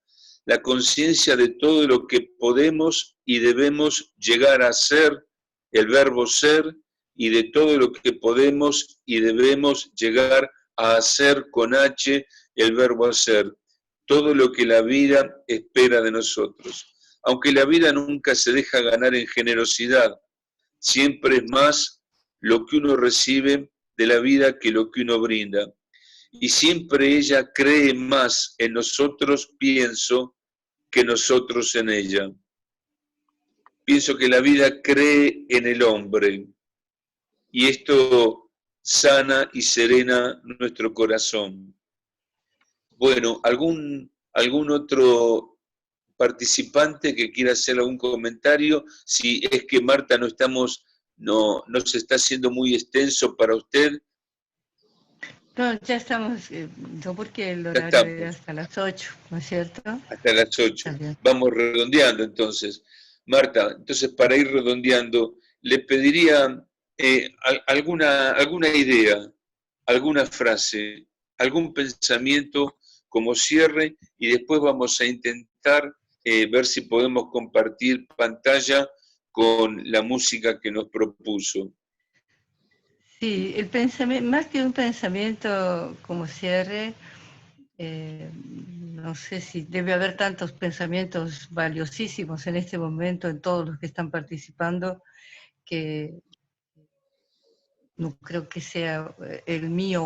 la conciencia de todo lo que podemos y debemos llegar a ser, el verbo ser, y de todo lo que podemos y debemos llegar a hacer con H, el verbo hacer, todo lo que la vida espera de nosotros. Aunque la vida nunca se deja ganar en generosidad, siempre es más lo que uno recibe de la vida que lo que uno brinda. Y siempre ella cree más en nosotros, pienso, que nosotros en ella. Pienso que la vida cree en el hombre y esto sana y serena nuestro corazón. Bueno, ¿algún otro participante que quiera hacer algún comentario? Si es que Marta no se está haciendo muy extenso para usted. No, ya estamos, no, porque el horario era hasta las 8, ¿no es cierto? Hasta las 8. Vamos redondeando entonces. Marta, entonces para ir redondeando, le pediría alguna idea, alguna frase, algún pensamiento como cierre y después vamos a intentar ver si podemos compartir pantalla con la música que nos propuso. Sí, el pensamiento, más que un pensamiento como cierre, no sé si debe haber tantos pensamientos valiosísimos en este momento en todos los que están participando, que no creo que sea el mío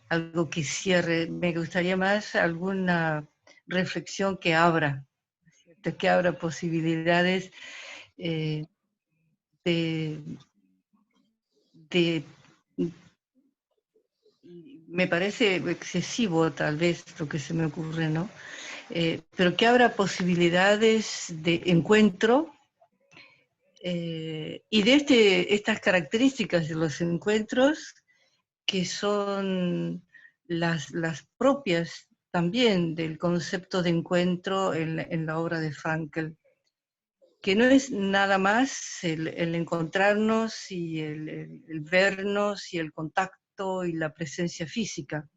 algo que cierre, me gustaría más alguna reflexión que abra posibilidades me parece excesivo tal vez lo que se me ocurre, ¿no? Pero que abra posibilidades de encuentro y de estas características de los encuentros que son las propias también del concepto de encuentro en la obra de Frankl, que no es nada más el encontrarnos y el vernos y el contacto y la presencia física,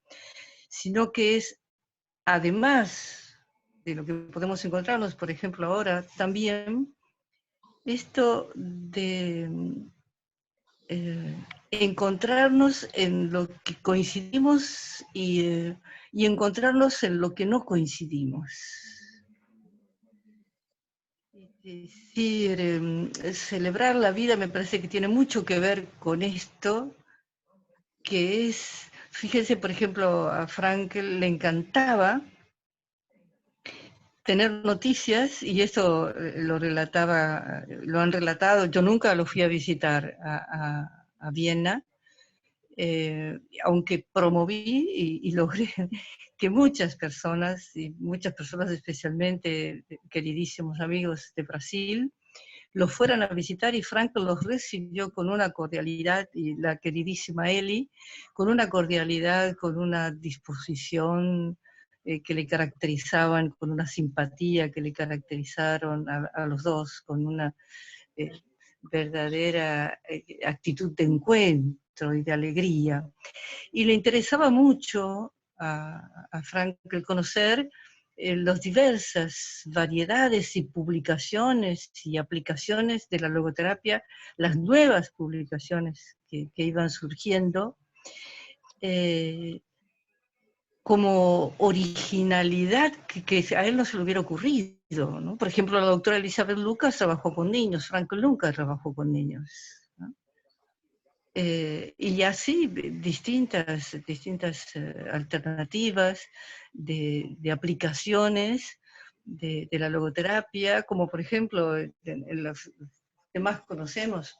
sino que es, además de lo que podemos encontrarnos, por ejemplo, ahora, también esto de encontrarnos en lo que coincidimos y encontrarnos en lo que no coincidimos. Es decir, celebrar la vida me parece que tiene mucho que ver con esto, que es, fíjense, por ejemplo, a Frankl le encantaba tener noticias, y esto lo han relatado, yo nunca lo fui a visitar a Viena, aunque promoví y logré que muchas personas especialmente queridísimos amigos de Brasil, los fueran a visitar, y Frankl los recibió con una cordialidad, y la queridísima Eli, con una cordialidad, con una disposición que le caracterizaban, con una simpatía que le caracterizaron a los dos, con una verdadera actitud de encuentro y de alegría. Y le interesaba mucho a Frankl conocer las diversas variedades y publicaciones y aplicaciones de la logoterapia, las nuevas publicaciones que iban surgiendo, como originalidad que a él no se le hubiera ocurrido, ¿no? Por ejemplo, la doctora Elizabeth Lucas trabajó con niños, Frankl nunca trabajó con niños, ¿no? Y así distintas alternativas de aplicaciones de la logoterapia, como por ejemplo en los que más conocemos,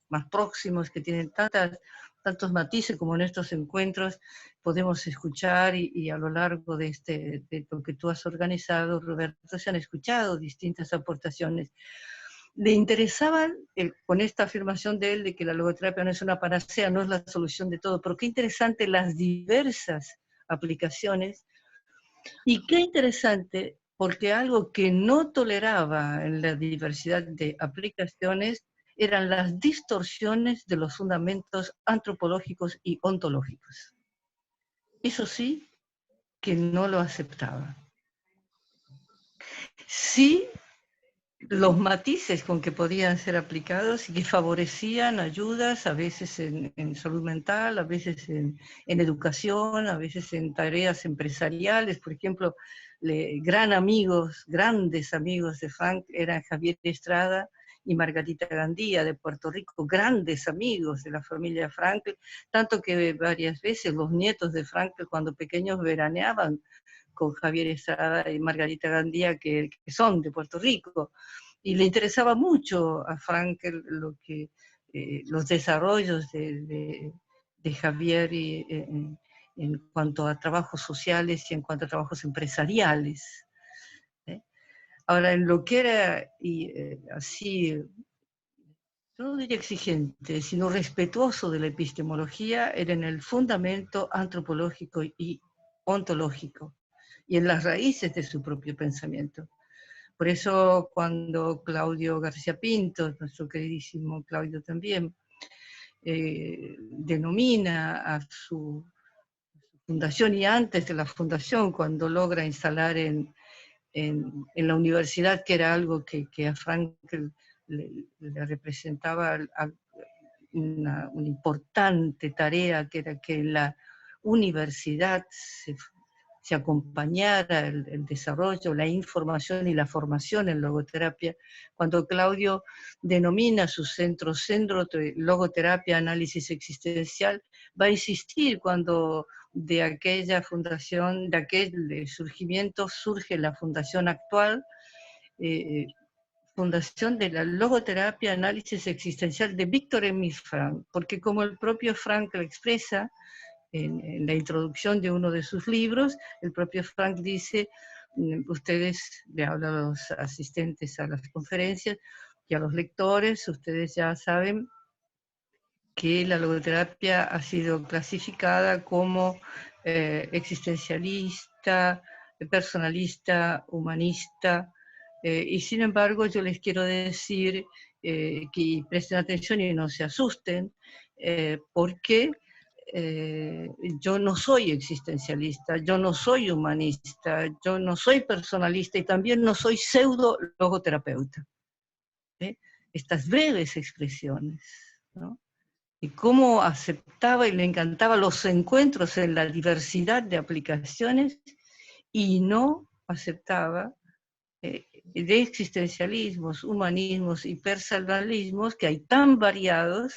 más próximos, que tienen tantos matices como en estos encuentros podemos escuchar, y a lo largo de lo que tú has organizado, Roberto, se han escuchado distintas aportaciones. Le interesaba, con esta afirmación de él, de que la logoterapia no es una panacea, no es la solución de todo, pero qué interesante las diversas aplicaciones, y qué interesante, porque algo que no toleraba en la diversidad de aplicaciones eran las distorsiones de los fundamentos antropológicos y ontológicos. Eso sí, que no lo aceptaba. Sí, los matices con que podían ser aplicados y que favorecían ayudas, a veces en salud mental, a veces en educación, a veces en tareas empresariales. Por ejemplo, grandes amigos de Frank eran Javier Estrada y Margarita Gandía de Puerto Rico, grandes amigos de la familia Frankl, tanto que varias veces los nietos de Frankl cuando pequeños veraneaban con Javier Estrada y Margarita Gandía, que son de Puerto Rico, y le interesaba mucho a Frankl los desarrollos de Javier en cuanto a trabajos sociales y en cuanto a trabajos empresariales. Ahora, en lo que era así, no diría exigente, sino respetuoso de la epistemología, era en el fundamento antropológico y ontológico, y en las raíces de su propio pensamiento. Por eso cuando Claudio García Pinto, nuestro queridísimo Claudio también, denomina a su fundación, y antes de la fundación, cuando logra instalar en la universidad, que era algo que a Frankl le representaba una importante tarea, que era que la universidad se acompañara el desarrollo, la información y la formación en logoterapia. Cuando Claudio denomina su centro de logoterapia, análisis existencial, va a insistir cuando de aquella fundación, de aquel surgimiento surge la fundación actual, Fundación de la Logoterapia Análisis Existencial de Víctor Emil Frank, porque como el propio Frank lo expresa en la introducción de uno de sus libros, el propio Frank dice, ustedes, le habla a los asistentes a las conferencias y a los lectores, ustedes ya saben que la logoterapia ha sido clasificada como existencialista, personalista, humanista, y sin embargo yo les quiero decir que presten atención y no se asusten, porque yo no soy existencialista, yo no soy humanista, yo no soy personalista y también no soy pseudo logoterapeuta. Estas breves expresiones, ¿no? Y cómo aceptaba y le encantaba los encuentros en la diversidad de aplicaciones y no aceptaba de existencialismos, humanismos y personalismos que hay tan variados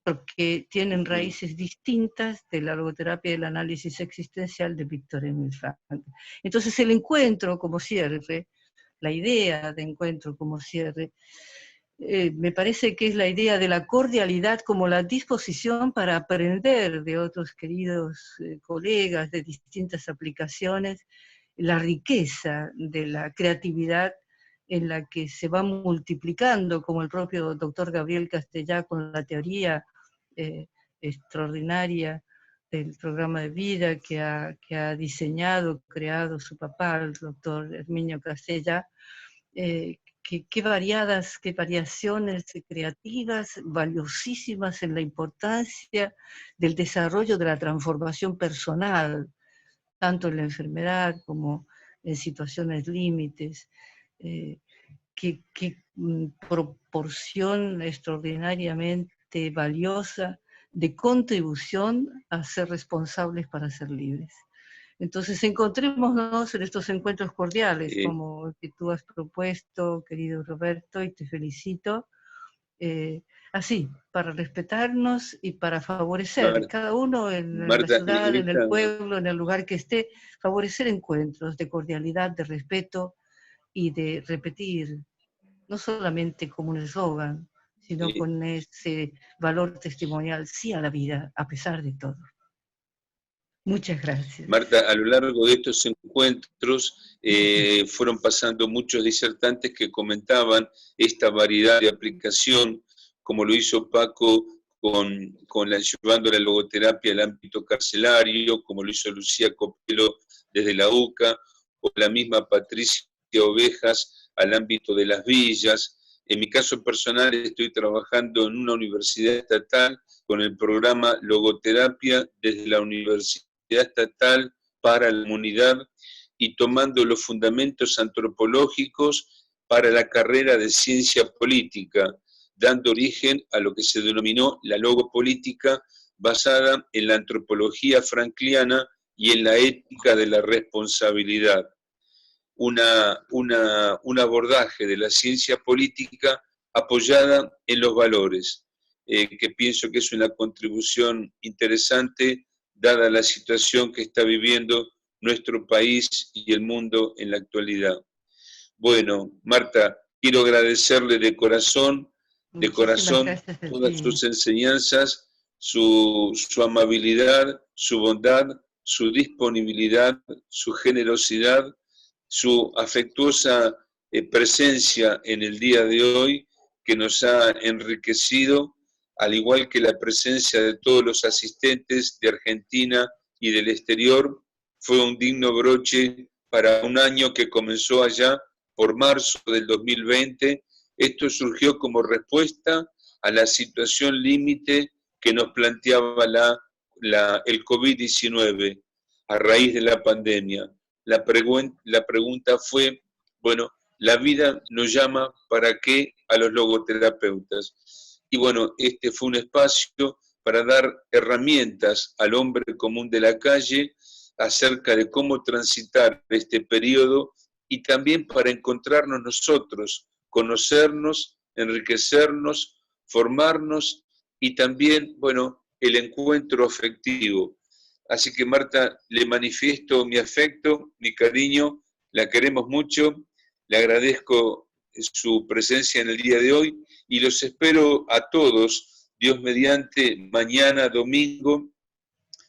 porque tienen raíces distintas de la logoterapia y el análisis existencial de Víctor Emil Frank. Entonces el encuentro como cierre, la idea de encuentro como cierre, me parece que es la idea de la cordialidad como la disposición para aprender de otros queridos colegas de distintas aplicaciones, la riqueza de la creatividad en la que se va multiplicando, como el propio doctor Gabriel Castellá con la teoría extraordinaria del programa de vida que ha diseñado, creado su papá, el doctor Herminio Castellá, qué variaciones creativas, valiosísimas en la importancia del desarrollo de la transformación personal, tanto en la enfermedad como en situaciones límites. Qué proporción extraordinariamente valiosa de contribución a ser responsables para ser libres. Entonces encontrémonos en estos encuentros cordiales, como el que tú has propuesto, querido Roberto, y te felicito, así, para respetarnos y para favorecer, cada uno en la ciudad, en el pueblo, en el lugar que esté, favorecer encuentros de cordialidad, de respeto y de repetir, no solamente como un eslogan, sino con ese valor testimonial, sí a la vida, a pesar de todo. Muchas gracias. Marta, a lo largo de estos encuentros fueron pasando muchos disertantes que comentaban esta variedad de aplicación, como lo hizo Paco llevando la logoterapia al ámbito carcelario, como lo hizo Lucía Copelo desde la UCA, o la misma Patricia Ovejas al ámbito de las villas. En mi caso personal estoy trabajando en una universidad estatal con el programa Logoterapia desde la Universidad Estatal para la Comunidad y tomando los fundamentos antropológicos para la carrera de Ciencia Política, dando origen a lo que se denominó la logopolítica basada en la antropología frankliana y en la ética de la responsabilidad. Un abordaje de la ciencia política apoyada en los valores, que pienso que es una contribución interesante dada la situación que está viviendo nuestro país y el mundo en la actualidad. Bueno, Marta, quiero agradecerle de corazón todas sus enseñanzas, su amabilidad, su bondad, su disponibilidad, su generosidad, su afectuosa presencia en el día de hoy, que nos ha enriquecido, al igual que la presencia de todos los asistentes de Argentina y del exterior. Fue un digno broche para un año que comenzó allá por marzo del 2020. Esto surgió como respuesta a la situación límite que nos planteaba el COVID-19 a raíz de la pandemia. La pregunta fue, bueno, la vida nos llama ¿para qué a los logoterapeutas? Y bueno, este fue un espacio para dar herramientas al hombre común de la calle acerca de cómo transitar este periodo y también para encontrarnos nosotros, conocernos, enriquecernos, formarnos y también, bueno, el encuentro afectivo. Así que Marta, le manifiesto mi afecto, mi cariño, la queremos mucho, le agradezco su presencia en el día de hoy y los espero a todos, Dios mediante, mañana domingo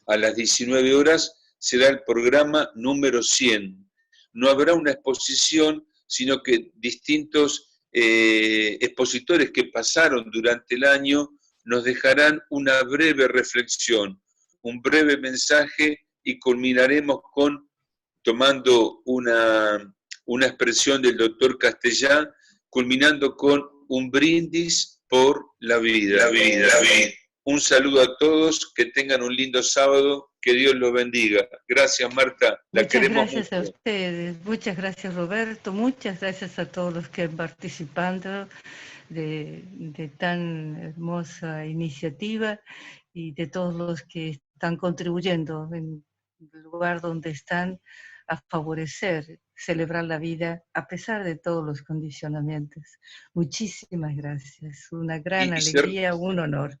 a las 19 horas será el programa número 100. No habrá una exposición, sino que distintos expositores que pasaron durante el año nos dejarán una breve reflexión, un breve mensaje y culminaremos tomando una expresión del doctor Castellán, culminando con un brindis por la vida. Un saludo a todos, que tengan un lindo sábado, que Dios los bendiga. Gracias, Marta, la queremos mucho. Muchas gracias a ustedes, muchas gracias, Roberto, muchas gracias a todos los que han participado de tan hermosa iniciativa y de todos los que están contribuyendo en el lugar donde están a favorecer, celebrar la vida a pesar de todos los condicionamientos. Muchísimas gracias, una gran alegría, un honor.